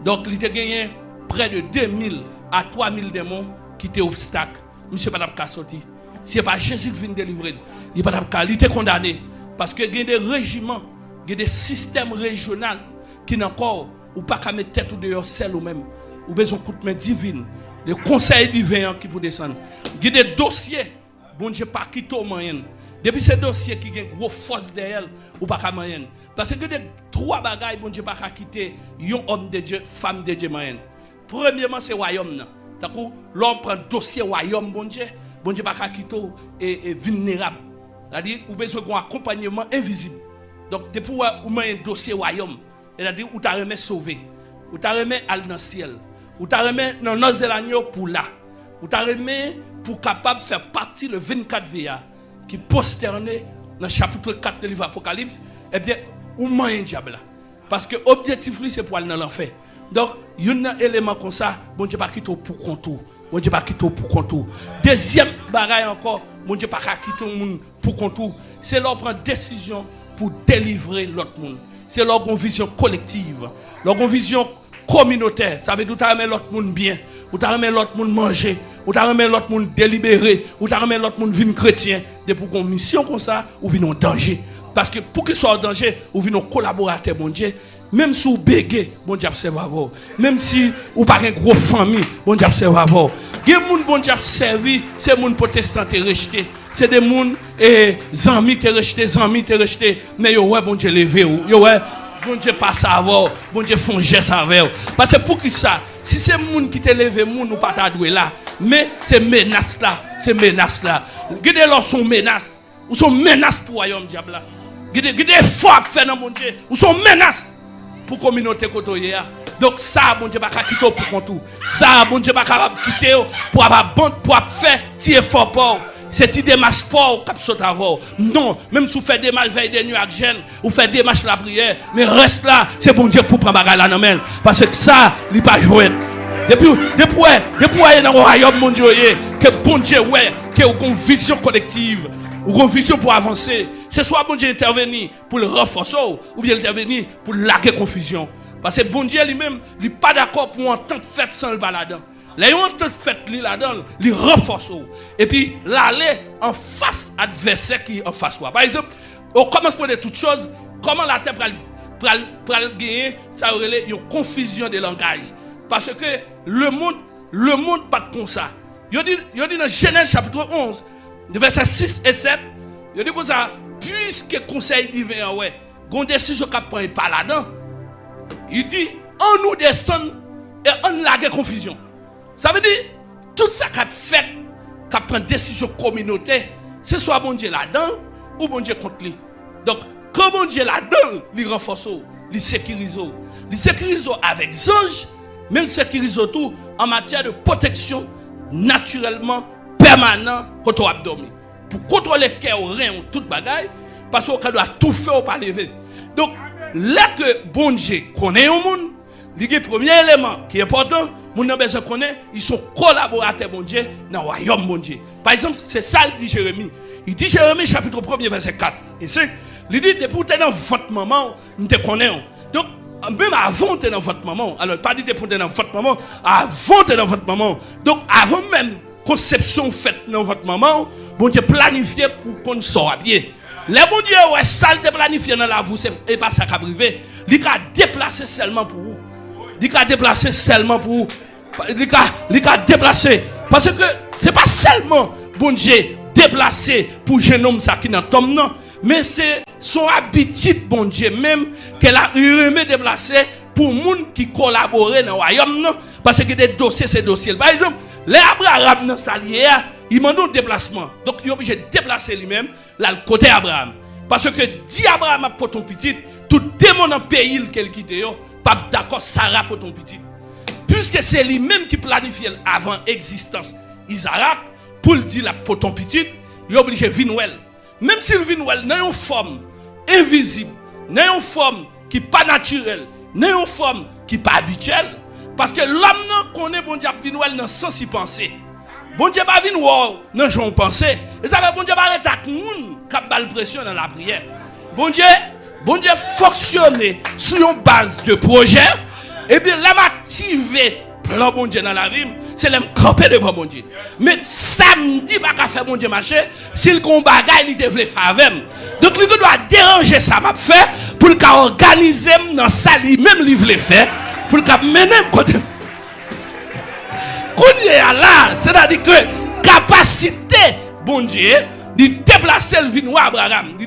Donc, il a gagné près de 2000 à 3000 démons qui étaient obstacles. Monsieur Madame Kassoti, si ce n'est pas Jésus qui vient délivrer, il était condamné. Parce qu'il y a des régiments, il y a des systèmes régionaux qui n'ont encore, ou pas qu'à mettre tête ou dehors seul ou même, ou besoin de coup de main divine, des conseils divins qui pour descendre. Il y a des dossiers, bon Dieu, pas quitter au moyen. Depuis ces dossiers qui ont une grosse force derrière, ou pas qu'à moyen. Parce que il y a des trois bagailles, bon Dieu, pas qu'à quitter, un homme de Dieu, femme de Dieu moyen. premièrement, c'est royaume. Donc, l'on prend dossier royaume, bon Dieu pas quitter et vulnérable. C'est-à-dire, vous avez besoin d'un accompagnement invisible. Donc, depuis vous avez un dossier royaume, c'est-à-dire, vous avez remis sauvé, vous avez remis à dans le ciel, vous avez remis dans l'os de l'agneau pour là, vous avez remis pour capable de faire partie le 24 VA qui posterné dans le chapitre 4 du livre Apocalypse, eh bien, vous avez un diable là. Parce que l'objectif, c'est pour aller dans l'enfer. Donc, il y a un élément comme ça, bon Dieu pas quitter pour contour. Bon Dieu pas quitter pour contour. Deuxième bagaille encore, bon Dieu pas quitter pour contour. C'est leur prendre décision pour délivrer l'autre monde. C'est leur vision collective, leur vision communautaire. Ça veut dire que tu as l'autre monde bien, ou tu as l'autre monde manger, ou tu as l'autre monde délibéré, ou tu as l'autre monde vivre chrétien. De pour une mission comme ça, ou vient en danger. Parce que pour qu'il soit en danger, ou vient en collaborateur, bon Dieu. Même si vous bégez, bon Dieu observe avant. Même si vous n'avez pas une grosse famille, bon Dieu observe avant. Il y a des gens bon Dieu servi, c'est des gens protestants qui rejetés. C'est des gens amis qui rejetés, mais yo ouais bon Dieu levé ou. Yo ouais bon Dieu passe avant, bon Dieu font geste avec. Parce que pour qui ça, si c'est des gens qui te levé, moun ou pas t'adoué là, mais c'est menace là. Regardez leur son menace. Ou sont menaces pour le royaume diable là. Regardez effort fait dans mon Dieu, ou sont menaces pour la communauté côtoyée. Donc ça, bon Dieu, pas quitter pour contour. Ça, bon Dieu, pas quitter pour faire tirer fort pour. C'est une démarche pour cap sauter avant. Non, même si vous faites des mal veille des nuits avec gêne, ou faites des marches la prière, mais reste là, c'est bon Dieu pour prendre bagarre là dans main parce que ça, il pas jouer. Depuis dans le royaume mon Dieu, que bon Dieu ouais, que une vision collective. Ou une vision pour avancer, c'est soit bon Dieu intervenir pour le renforcer ou bien intervenir pour laquer confusion. Parce que bon Dieu lui-même, il n'est pas d'accord pour un temps de fête sans le baladin. Les gens de fête là-dedans, il renforce. Et puis l'aller en face adversaire qui est en face. Par exemple, au commencement de toutes choses, comment la terre pour gagner, ça aurait une confusion de langage. Parce que le monde pas comme ça. Il dit dans Genèse chapitre 11, versets 6 et 7, il dit comme ça, puisque conseil divin, ouais, qu'on décision qu'on prend pas là-dedans, il dit, on nous descend et on lague confusion. Ça veut dire, tout ça qu'on fait, qu'on prend décision communautaire, c'est soit bon Dieu là-dedans ou bon Dieu contre lui. Donc, quand bon Dieu là-dedans, il renforce, il sécurise avec anges, même sécurise tout en matière de protection naturellement permanent quand on a dormi. Pour contrôler le cœur, rein ou toute bagaille, parce qu'on doit tout faire ou pas lever. Donc, là que bon Dieu connaît au monde, le premier élément qui est important, mon besoin connaît, ils sont collaborateurs bon Dieu dans le royaume bon Dieu. Par exemple, c'est ça le dit Jérémie. Il dit Jérémie chapitre 1er verset 4 et 5. Il dit depuis que tu es dans votre maman, nous te connaissons. Donc, même avant tu es dans votre maman, alors pas dit depuis que tu es dans votre maman, avant tu es dans votre maman. Donc, avant même conception faite dans votre maman, bon Dieu planifié pour qu'on soit bien. Les bon Dieu ouais ça te planifié dans la vous et pas ça qui privé. Il a déplacé seulement pour vous. Il a déplacé seulement pour vous. Il a déplacé parce que c'est pas seulement bon Dieu déplacé pour jeune homme ça qui dans tombe non, mais c'est son habitude bon Dieu même qu'elle a remis déplacé pour monde qui collaborer dans le royaume non, parce que des dossiers c'est dossier. Par exemple, les Abraham dans salier, il m'a donné un déplacement. Donc il est obligé de déplacer lui-même là le côté Abraham. Parce que dit Abraham a pour ton petit, tout démon dans le pays qu'il quitte yo, pas d'accord Sarah pour ton petit. Puisque c'est lui-même qui planifie avant existence Isaac pour le dire pour ton petit, il est obligé de venir. Même s'il vient dans une forme invisible, dans une forme qui n'est pas naturelle, dans une forme qui n'est pas habituelle. Parce que l'homme connaît bon Dieu vient dans le sens y penser. Bon Dieu va venir dans le genre penser. Et ça fait bon Dieu va arrêter tout le monde qui a de pression dans la prière. Bon Dieu fonctionne sur une base de projet. Et bien, là, m'activer plan bon Dieu dans la vie, c'est l'aime camper devant bon Dieu. Mais samedi, pas qu'à faire bon Dieu marcher, si le combat il te veut faire avec. Donc, il doit déranger ça, m'a fait, pour qu'il organise dans ça, lui-même, il veut faire, pour qu'il mène côté. Qu'on y est là, c'est-à-dire que capacité, bon Dieu, de déplacer le vin Abraham,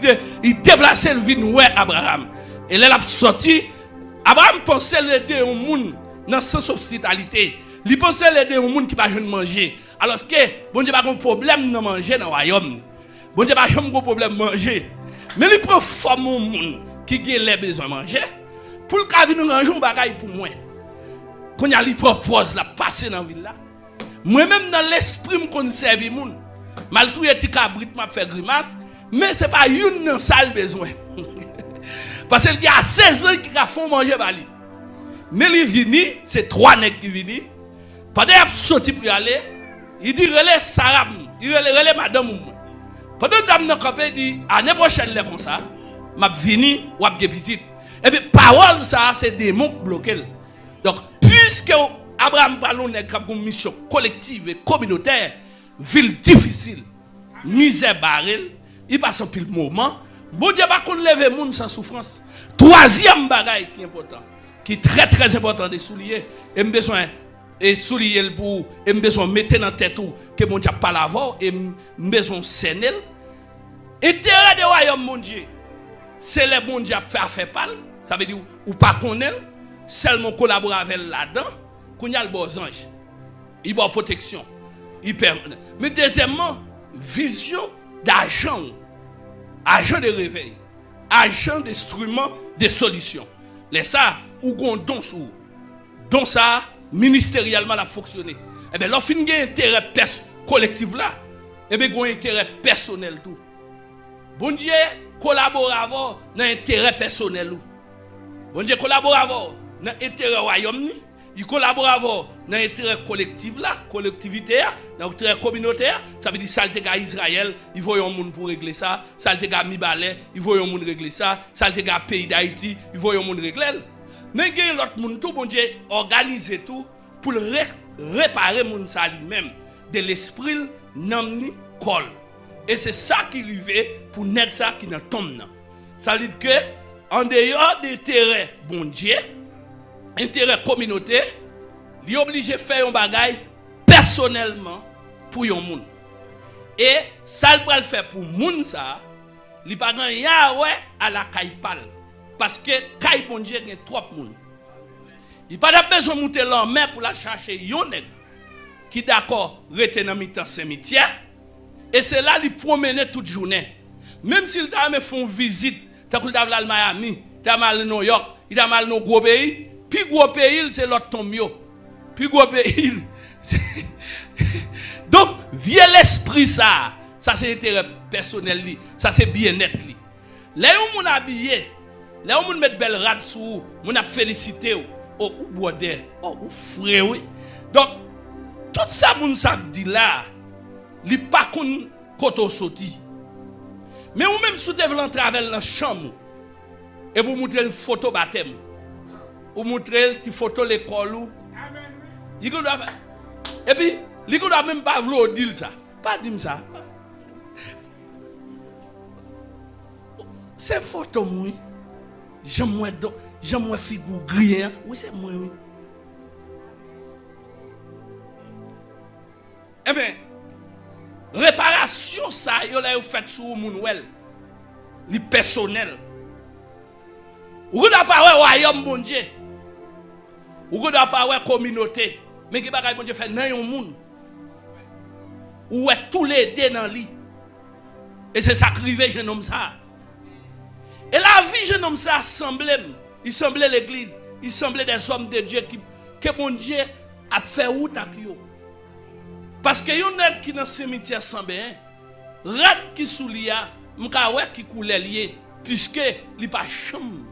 il déplacer le vin Abraham. Et là, il a sorti. Abraham pensait l'aider au monde dans sens hospitalité. Il pense aider un monde qui pas jeune manger. Alors que bon Dieu pas un problème dans manger dans royaume. Bon Dieu pas un problème manger. Mais il prend forme un monde qui a les besoin manger pour le cas venir ranger un bagage pour moi. Quand il a lui propose la passer dans ville là. Moi même dans l'esprit me conserve monde. Mal tout petit cabrit m'a fait grimace, mais c'est pas une dans salle besoin. Parce que le gars a 16 ans qui a fait manger bali. Mais il vini, c'est 3 nèg qui vini. Pendant qu'il a sorti pour y aller, il dit relais Sarah, il relais madame. Pendant que dame n'a campé dit année prochaine les comme ça, m'a vini ou a petit. Et puis parole ça c'est démon bloqué. Donc puisque Abraham parle d'une mission collective et communautaire, ville difficile, misère barrel, il passe un pile moment, bon Dieu pas qu'on lève monde sans souffrance. Troisième bagaille qui est important, qui est très très important de souligner, et besoin et souligner pour et besoin mettre dans tête tout que mon Dieu pas l'avant et besoin sénel. Intérêt de royaume mon Dieu, c'est le bon Dieu faire pas, ça veut dire ou pas connaître, seulement collaborer avec là-dedans, qu'on y a le bon ange. Il a protection. Il permet. Mais deuxièmement, vision d'agent, agent de réveil, agent d'instrument de solution. Les ça, ou qu'on don sous, donc ça, ministériellement, a fonctionné. Eh bien, lorsqu'il y a un intérêt collectif là, eh bien, il y a un intérêt personnel tout. Bon Dieu, collabore avant dans l'intérêt personnel. Bon Dieu, collabore avant dans l'intérêt royaume. Il collabore avant dans l'intérêt collectif là, collectivité, dans l'intérêt communautaire. Ça veut dire salte gars Israël, il faut un monde pour régler ça. Salte gars Mibalais, il faut un monde régler ça. Salte gars pays d'Haïti, il faut un monde régler. Mais il y a l'autre monde tout bon Dieu organiser tout pour réparer monde ça lui-même de l'esprit namni col. Et c'est ça qui arrive pour nèg ça qui dans tombe. Ça veut dire que en dehors d'intérêt bon Dieu, intérêt communauté, il est obligé de faire un bagage personnellement pour yon moun. Et ça le pral faire pour moun ça, il pas grand Yahweh à la caille-pal parce que caille bon Dieu gen trop moun. Il pas besoin de monter l'en mer pour la chercher yon nèg qui d'accord rete dans mi-temps cimetière et c'est là il promener toute journée. Même s'il t'a me font visite, t'as qu'il t'a mal Miami, t'as mal New York, il t'a mal nos gros pays. Puis gros pays, c'est l'autre tombe. Puis gros pays. Donc, vieux l'esprit ça c'est intérêt personnel li, ça c'est bien-être li. Là où on habillé, là où on met belle rade sous, on a félicité ou boire ou frère oui. Donc, tout ça moun ça dit là, li pas kon koto sorti. Mais ou même sous te vle travel dans chambre et pour montrer une photo baptême. Ou montrer une photo l'école ou et puis il doit même pas vouloir dire ça, pas dire ça. C'est photo moi j'aime figure gris oui c'est moi oui. Eh bien réparation ça yo la fait sur moun wel li personnel. Ou doit pas royaume bon Dieu. Ou doit pas communauté, mais qui bagay bon Dieu fait nan yon moun. Ou est tous les deux dans li. Et c'est ça qui arrive jeune homme ça. Et la vie jeune homme ça il semblait l'église, il semblait des hommes de Dieu que bon Dieu a fait route avec eux. Parce que yon nèg qui dans cimetière sans bien, rat qui sou lia, m'ka wè qui coule lié puisque li pas chambre.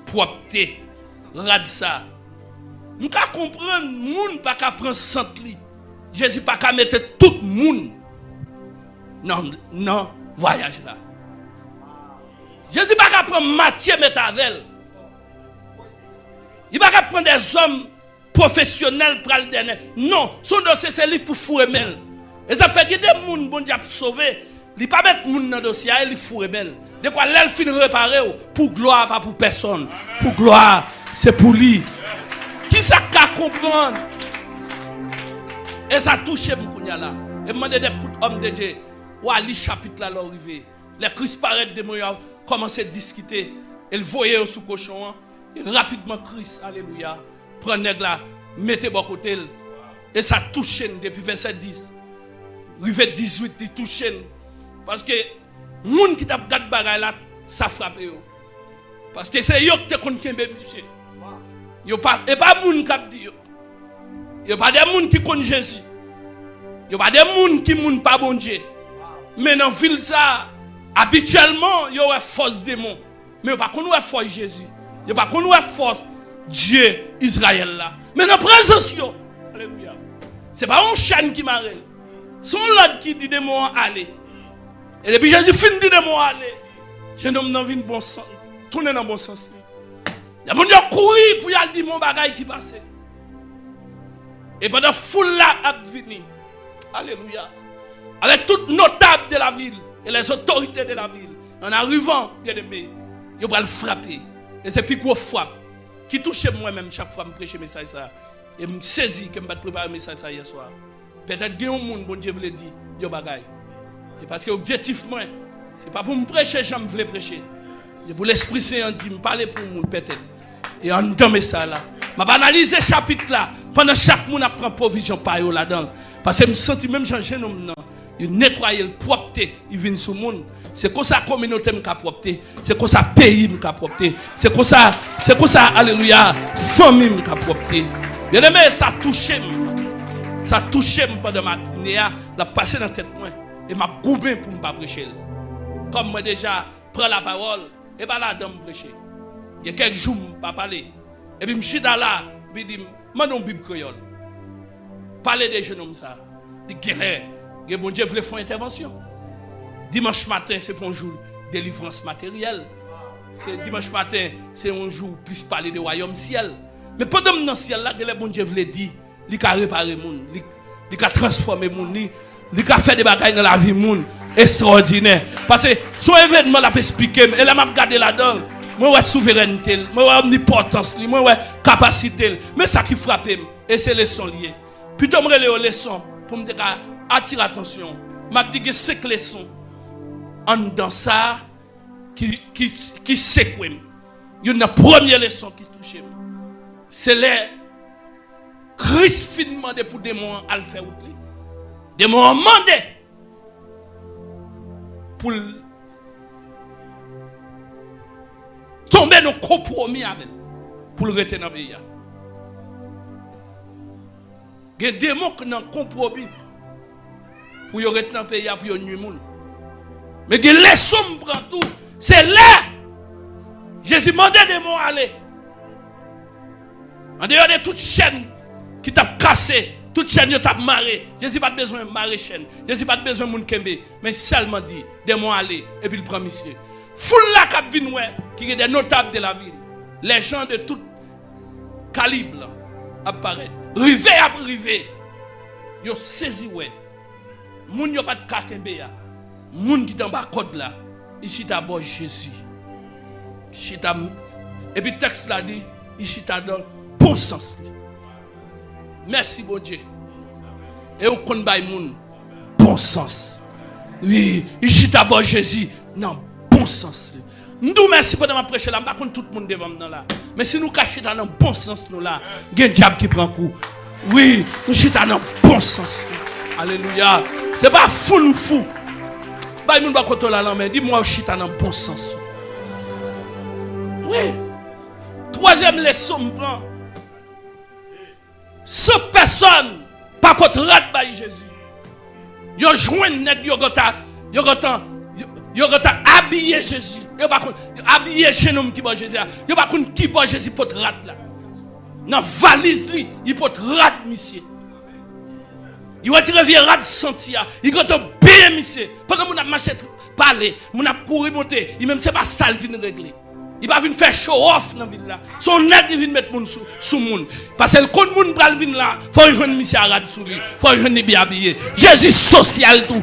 Propre rad ça nous ka comprendre moun pas ka prendre sant li Jésus pas ka mettre tout moun non voyage là Jésus pas ka prendre Matthieu mettre avec il pas ka prendre des hommes professionnels pour le dernier non son dossier c'est lui pour fourrer et ça fait que des moun bon Dieu sauver il pas mettre moun dans dossier il fourrer de quoi l'elle fin réparer pour gloire pas pour personne. Pour gloire, c'est pour lui. Qui ça qu'a comprendre? Et ça touche m'kounya là. Et demander des hommes de Dieu. Ou à li chapitre là l'arrivée. Les Christ paraît de moi commencer à discuter. Elle voyait sous cochon. Et rapidement, Christ, alléluia, prend nèg là, mettez bon côté. Et ça touche depuis verset 10. Rive 18, il touche. Parce que, moun qui t'a gade bagay là, ça frappe yo. Parce que c'est yo qui te konn kembe monsieur. Yo pas et pas moun qui dit yo. Yo pas des moun qui connaissent Jésus. Yo pas des moun qui moun pas bon Dieu. Mais dans ville ça habituellement yo a force démon. Mais yo pas connait force Jésus. Yo pas connait force Dieu Israël là. Mais dans présence yo. Alléluia. C'est pas un chien qui m'arrête. Son l'autre qui dit démon aller. Et depuis Jésus finit de démon aller. Je nomme dans une bon sens. Tourner dans le bon sens. Il y a mon Dieu courir pour y aller dire mon bagage qui passe. Et pendant foule là a venu. Alléluia. Avec toutes notables de la ville et les autorités de la ville. En arrivant, bien aimé, ils vont le frapper. Et c'est plus gros frappe qui touche moi-même chaque fois que je prêche le message ça. Et me saisit que je vais préparer le message ça hier soir. Peut-être que un monde, bon Dieu veut le dire, yo bagay. Et parce que l'objectif moi, c'est pas pour me prêcher, j'aime voulais prêcher. C'est pour l'Esprit Saint dit me parler pour monde peut-être. Et en dans ça là, m'a analyser chapitre là, pendant chaque monde a prend provision par yo là-dedans. Parce que je me sens même changer homme il nettoyer le propreté, il vient sur le monde. C'est comme ça communauté me propreté, c'est comme ça pays me propreté, c'est comme ça alléluia, famille me propreté. Bien aimé, ça touche pendant ma journée, la passer dans la tête moi et m'a goubé pour me pas prêcher. Comme moi déjà prends la parole et pas là dans me prêcher. Il y a quelques jours pas parler et puis me chita là, puis dit mandon Bible créole. Parler des jeunes hommes ça. Dit galère, que bon Dieu voulait faire intervention. Dimanche matin c'est pour un jour de délivrance matérielle. C'est dimanche matin, c'est un jour plus parler de royaume ciel. Mais pendant dans le ciel là, que bon Dieu voulait dire, il a réparé monde, il a transformé monde, il a fait des bagailles dans la vie monde extraordinaire. Parce que son événement l'a expliqué et là m'a regardé là-dedans. Moi ouais souveraineté, moi ouais omnipotence, moi ouais capacité, mais ça qui frappe et c'est leçon lié. Plutôt me relé aux leçons pour me attirer attention. M'a dit que 5 leçons en dans ça qui secouent. Il y a une première leçon qui touche. C'est les Christ fin demandé pour des démons à le faire outre. Des démons demandé pour tomber dans le compromis avec pour le retenir dans le pays. Il y a des démons qui ont compromis pour le retenir dans le pays pour le nuire. Mais il y a des leçons qui prennent tout. C'est là Jésus demandait des démons à aller. En dehors de toute chaîne qui t'a cassé, toute chaîne qui t'a marré, Jésus n'a pas besoin de marrer chaîne, Jésus n'a pas besoin de moun kembe, mais seulement dit, démon aller, et puis il prend monsieur. Foule la cap vin qui est des notables de la ville, les gens de tout calibre apparaissent, rivé à rivé, yo saisi ouais, moun yo pas de kakembe ya, moun qui t'en bas code là, ici d'abord Jésus, et puis le texte là dit, ici t'as dans bon sens. Merci bon Dieu. Et au kon bay moun bon sens. Oui, ici d'abord Jésus non bon sens. Nous merci pendant ma prêche là, pas contre tout le monde devant nous là. Mais si nous cachons dans le bon sens nous là, il y a un diable qui prend coup. Oui, nous chita dans le bon sens. Alléluia. C'est pas fou. Bay moun ba koto la mais dis-moi chita dans le bon sens. Oui. Troisième leçon prend. 100 personnes pas contre rat by Jésus. Yo joint nèg yo gota habillé Jésus. Yo pas habillé jeune homme qui ba Jésus. Yo pas contre qui ba Jésus pour rat là. Dans valise li, il pour rat monsieur. Il va tirer vieux rat sentia. Il gota bien monsieur. Pendant mon a marché parler, mon a courir monter, il même c'est pas ça il vient régler. Il va venir faire show off dans la ville là. Son nèg il vient mettre moun sous moun. Parce que le kon moun pral vinn là, faut joindre monsieur arade sous lui, faut joindre bien habillé. Jésus social tout.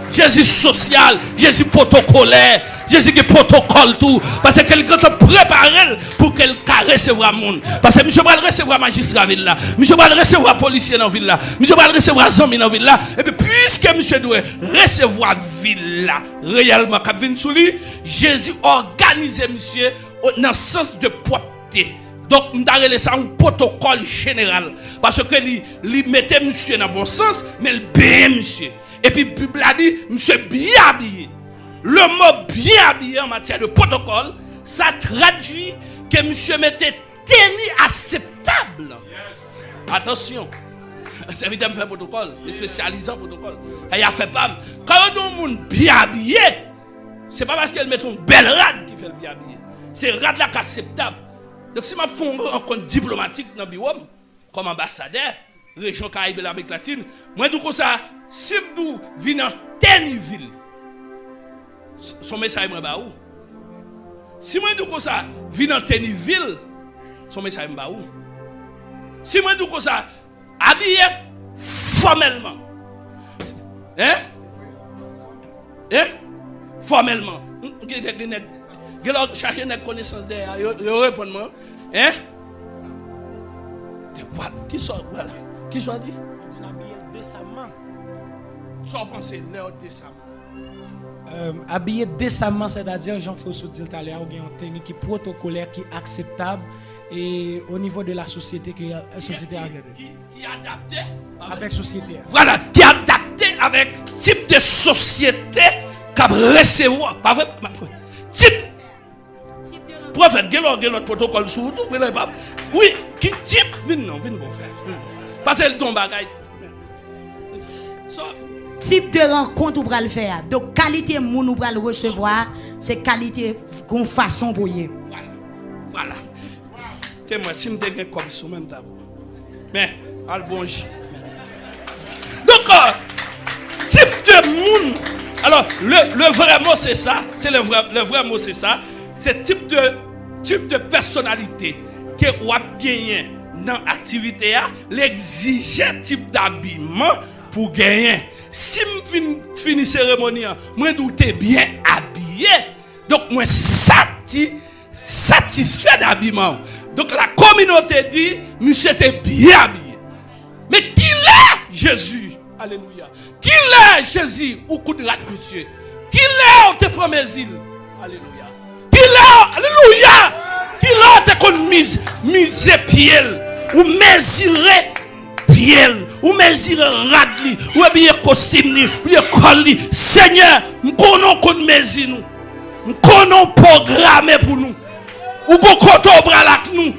Jésus social, Jésus protocolaire, Jésus qui protocole tout. Parce que quelqu'un te prépare pour qu'elle recevoir monde. Parce que monsieur va recevoir magistrat ville là, monsieur va recevoir policier dans ville là, monsieur va recevoir zami dans ville là. Et puis puisque monsieur doit recevoir ville là, réellement cap vinn sous lui, Jésus organise monsieur dans le sens de respecter. Donc, nous avons laissé un protocole général. Parce que lui mettait monsieur dans le bon sens, mais le bien monsieur. Et puis, la Bible a dit, monsieur bien habillé. Le mot bien habillé en matière de protocole, ça traduit que monsieur mettait tenue acceptable. Yes. Attention. C'est évidemment faire protocole, spécialisé en protocole. Il a fait pas. Quand on est bien habillé, c'est pas parce qu'elle met une belle rade qui fait le bien habillé. C'est rade là qui est acceptable. Donc si je fais une rencontre diplomatique dans le bureau, comme ambassadeur, région Caraïbes et l'Amérique latine, moi je dis ça, si vous venez dans telle ville, son message est où? Si moi je dis ça, venez dans telle ville, son message est où? Si moi je dis ça, habillé formellement. Hein? Hein? Formellement. Chercher une connaissance derrière. Yo répondre moi. Hein? Voilà. Qui soit voilà. Qui soit dit? On dit habillé décemment. Soit penser Léo décemment. Habillé décemment, c'est-à-dire gens qui ont dit tout à l'heure, ou bien une technique qui protocolaire, qui est acceptable et au niveau de la société qui est société qui est adapté avec société. Voilà, qui est adapté avec type de société qu'a recevoir. Pas vrai? Type. Prophète, quel autre protocole sous tout? Oui, qui type? Non, bon frère. Parce que le don bagaille. Type de rencontre ou le faire. Donc qualité moun ou le recevoir, c'est qualité qu'on façon pour y. Voilà. Moi, si je me comme ça, même d'abord. Mais, al bon J. Donc, type de monde. Alors, le vrai mot, c'est ça. C'est le vrai mot, c'est ça. C'est type de personnalité que vous avez gagné dans l'activité, l'exigeant type d'habillement pour gagner. Si je finis la cérémonie, moi, je suis bien habillé. Donc, moi, satisfait d'habillement. Donc la communauté dit, monsieur était bien habillé. Mais qui est Jésus? Alléluia. Qui est Jésus ou coup de rate, monsieur? Qui est au te premier île? Alléluia. Qui est? Alléluia. Qui est qu'on mise pied ou mesurer pied ou mesurer radli ou bien costume ou bien col. Seigneur, nous connaissons qu'on mesure nous. Nous connaissons programmé pour nous. Ou qu'on côté au bras là nous.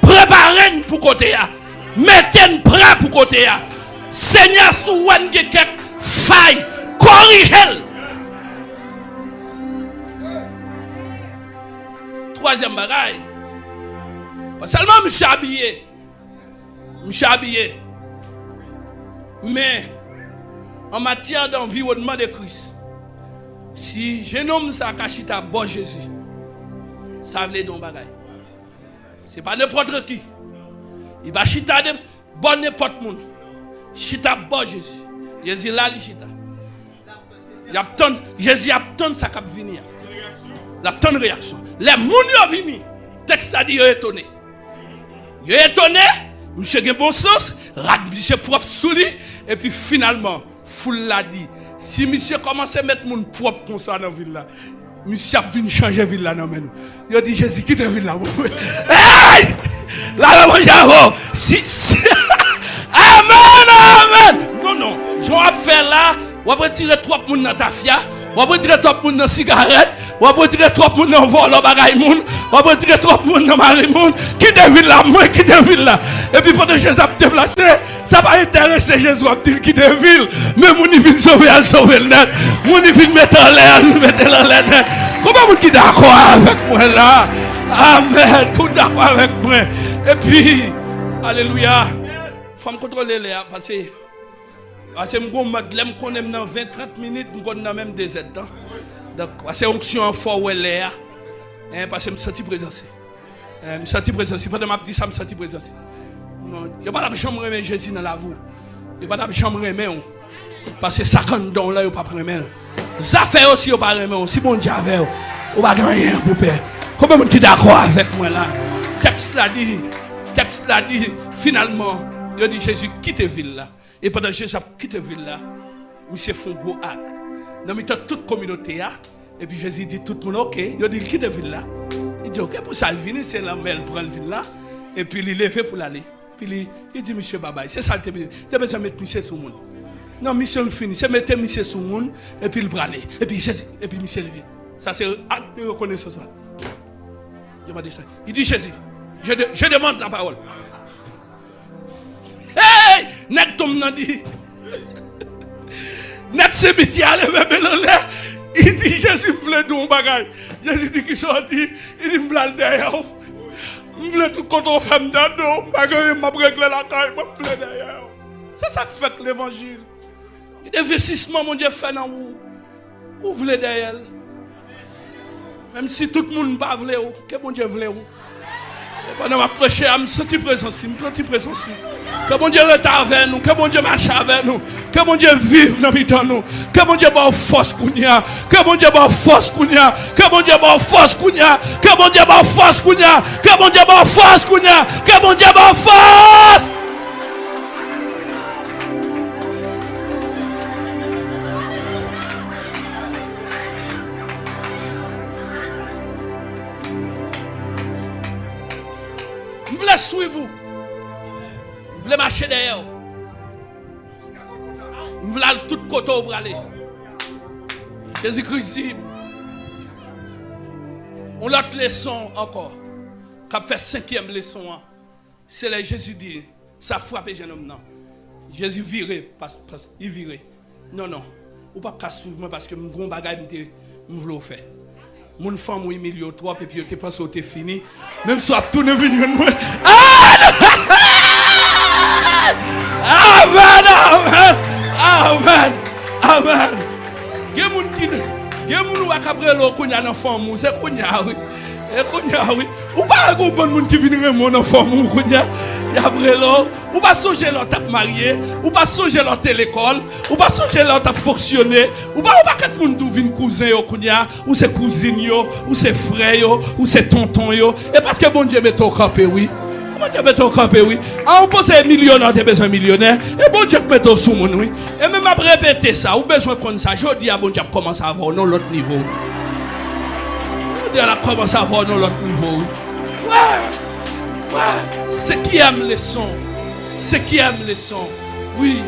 Préparez-nous pour côté là. Mettez-nous prêt pour côté là. Seigneur, si vous avez quelques failles, corrigez-le. Troisième bagaille. Pas seulement monsieur habillé. Monsieur habillé. Mais en matière d'environnement de Christ, si je nomme ça Kachita bon Jésus, ça veut dire bagaille. C'est pas n'importe qui. Il va chita de bon n'importe monde. Chita bon Jésus. Jésus là il chita. Jésus attend ça cap venir. Il attend une réaction. Les gens qui viennent, le texte a dit, ils sont étonnés. Ils sont étonnés, monsieur a bon sens, monsieur propre sous lui, et puis finalement, foule l'a dit, si monsieur commence à mettre mon propre comme ça dans la ville là, monsieur a venu changer la ville là. Il a dit, Jésus, quitte la ville là. Hey! Là, Amen! Non. Je vais faire là, on va retirer 3 personnes dans ta fia. On va retirer 3 personnes dans la cigarette. On va retirer 3 personnes dans le vol, on va retirer 3 personnes dans Marie Moun. Qui devine là, moi qui devine là. Et puis pendant que Jésus a déplacé, ça va intéresser Jésus à dire qui devine. Mais mon vient sauver, elle sauver le net. Mon vient mettre en l'air, mettre en l'air. Comment vous qui d'accord avec moi là? Amen. Vous d'accord avec moi? Et puis, alléluia. Il faut me contrôler là parce que je connais dans 20-30 minutes, je connais même des aides. Donc, c'est une onction en fort l'air. Parce que je me sens présence. Je me sens présence. Pendant que je dis ça, je me sens présence. Il n'y a pas de chambre de Jésus dans la voie. Il n'y a pas de chambre de parce que 50 dons là, il n'y a pas de remède. Ça fait aussi, il n'y a pas de remède. Si bon Dieu avait, il n'y a pas rien pour faire. Comment vous êtes d'accord avec moi là? Texte l'a dit, finalement, il a dit Jésus quitte la ville là. Et pendant que Jésus a quitté la ville là, monsieur fait un gros acte. Dans toute communauté, et puis Jésus dit tout le monde, ok, il a dit quitte la ville là. Il dit, ok, pour ça, il vient, c'est là, mais il prend le vin là, et puis il lève pour l'aller. Puis il dit, monsieur Babaye, c'est ça, tu as besoin de mettre monsieur sur le monde. Non, monsieur, il finit, c'est mettre monsieur sur le monde, et puis il prend aller. Et puis Jésus, et puis monsieur levé. Ça, c'est acte de reconnaissance. Il m'a dit ça. Il dit, Jésus, je demande la parole. Hey! Net tom nan dit. Net se biti à lever l'air. Il dit, Jésus me voulait d'un bagage. Jésus dit qu'il sorti. Il dit, me voulait derrière. Me voulait tout quand on fait m'dado. Bagage m'a réglé la caille. Me voulait derrière. C'est ça que fait l'évangile. L'investissement, mon Dieu, fait dans vous. Vous voulez derrière. Même si tout le monde ne pas voulait, que mon Dieu voulait. Pendant ma prêcher, je me sens présence. Que mon Dieu reste avec nous, que mon Dieu marche avec nous, que mon Dieu vive dans nous, que mon Dieu ait force kounia, que mon Dieu ait force kounia, que mon Dieu ait force kounia, que mon Dieu ait force kounia, que mon Dieu ait force kounia, que mon Dieu ait force. Je voulais suivre vous. Je voulais marcher derrière. Je voulais aller tout côté pour aller. Jésus-Christ dit, on a l'autre leçon encore. Quand fait 5e leçon, c'est là Jésus dit, ça frappe les jeune homme. Non. Jésus virait, il virait. Non, non. Ou pas qu'à suivre moi parce que mon gros bagage, je voulais faire. Mon femme ou milieu trop et puis tu penses que c'est fini même si tout ne vient de moi. Amen, amen, amen, amen. Gen qui après l'eau qu'on y a dans femme c'est qu'on y a oui. Et qu'on y a oui. Ou pas un bon monde qui vient mon enfant ou qu'on y a après l'eau. Ou pas songer leur tape marié, ou pas songer leur l'école, ou pas songer leur tape fonctionner, ou pas que tout le monde vienne cousin yo qu'on y a, ou c'est cousine yo, ou c'est frère yo, ou c'est tonton yo. Et parce que bon Dieu met au campé oui. Bon Dieu met au campé oui. Ah on pense que millionnaire t'es besoin millionnaire et bon Dieu met au sous mon oui. Et même après répéter ça, ou besoin comme ça, je dis à bon Dieu commence à avoir non l'autre niveau. Elle a commencé à avoir dans l'autre niveau. Ouais. Ouais. Ce qui aime les sons. Ce qui aime les sons. Oui.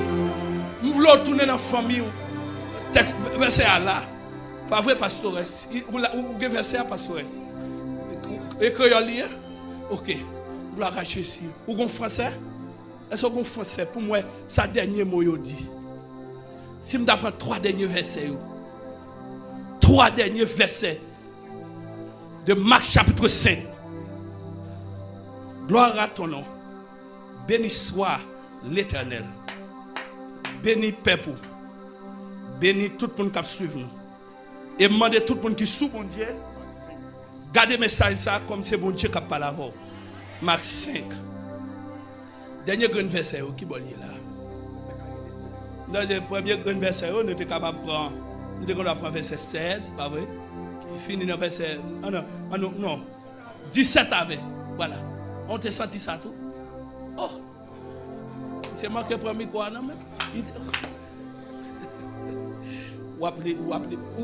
Nous voulons tourner dans la famille. Verset à là. Pas vrai, pastoresse. Vous avez verset à pastoresse. Écrit à lire. Ok. Vous l'arrachez ici. Vous avez français? Est-ce que vous avez français? Pour moi, ça dernier mot dit. Si je prends 3 derniers versets. 3 derniers versets. De Marc chapitre 5. Gloire à ton nom. Béni soit l'Éternel. Béni peuple. Béni tout le monde qui suit nous. Et demandez tout le monde qui suit bon Dieu. Gardez le message ça comme c'est bon Dieu qui parle avant. Marc 5. Dernier grand verset qui est là. Dans le premier grand verset, nous sommes capables de prendre. Nous sommes capables de prendre verset 16, pas vrai? Il finit dans verset. Non. 17 avec. Voilà. On t'a senti ça tout? Oh! C'est moi qui ai pris quoi, non?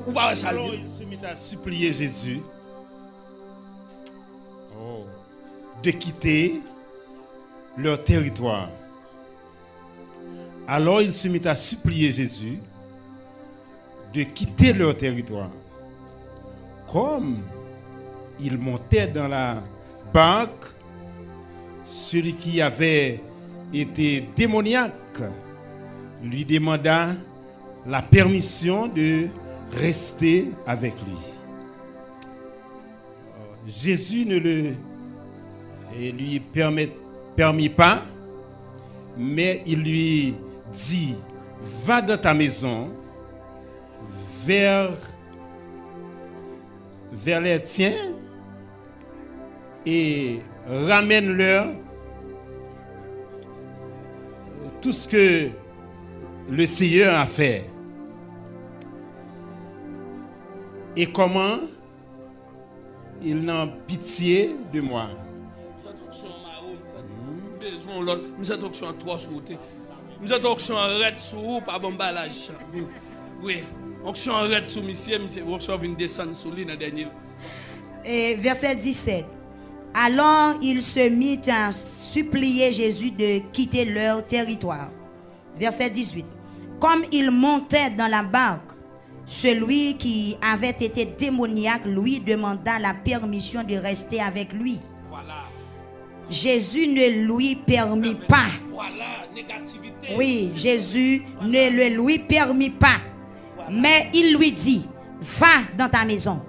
Ou pas ça? Alors il se mit à supplier Jésus de quitter leur territoire. Alors il se mit à supplier Jésus de quitter leur territoire. Comme il montait dans la barque, celui qui avait été démoniaque lui demanda la permission de rester avec lui. Jésus ne lui permit pas, mais il lui dit, va dans ta maison, vers les tiens et ramène-leur tout ce que le Seigneur a fait. Et comment il n'a pitié de moi. Nous avons une 3 sur vous. Nous avons une red sur vous, pas bon balage. Oui. Onction red sur monsieur, onction vient descendre sur lui dans dernier. Et verset 17. Alors il se mit à supplier Jésus de quitter leur territoire. Verset 18. Comme il montait dans la barque, celui qui avait été démoniaque lui demanda la permission de rester avec lui. Voilà. Jésus ne lui permit pas. Voilà, négativité. Oui, Jésus ne le lui permit pas. Mais il lui dit, va dans ta maison,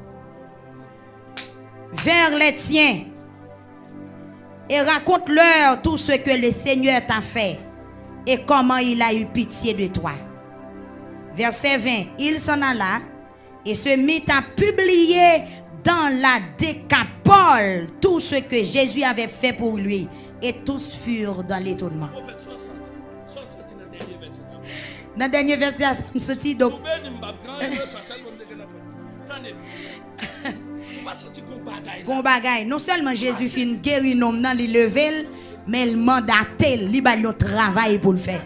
vers les tiens, et raconte-leur tout ce que le Seigneur t'a fait et comment il a eu pitié de toi. Verset 20, il s'en alla et se mit à publier dans la Décapole tout ce que Jésus avait fait pour lui. Et tous furent dans l'étonnement. Dans le dernier verset, ça me sortit donc. Gon bagay. Non seulement Jésus fin guéri nom nan li level, mais il mandaté, li ba yon travail pour le faire.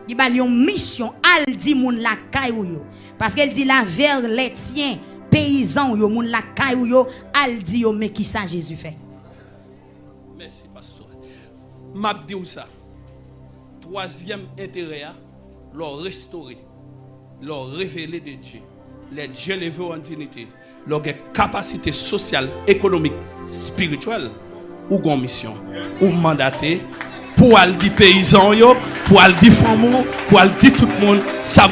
Il ba yon mission al di moun la kay ou yo. Parce qu'elle dit là vers les tiens paysans yo moun la kay ou yo al di yo mais qui ça Jésus fait. Merci pasteur. M'a dit ça. Troisième intérêt, leur restaurer, leur révéler de Dieu, les Dieu lever en dignité, leur capacité sociale, économique, spirituelle, ou gon mission, ou mandaté pour aller dire paysans yo, pour aller dire femmes, pour aller dire tout le monde ça.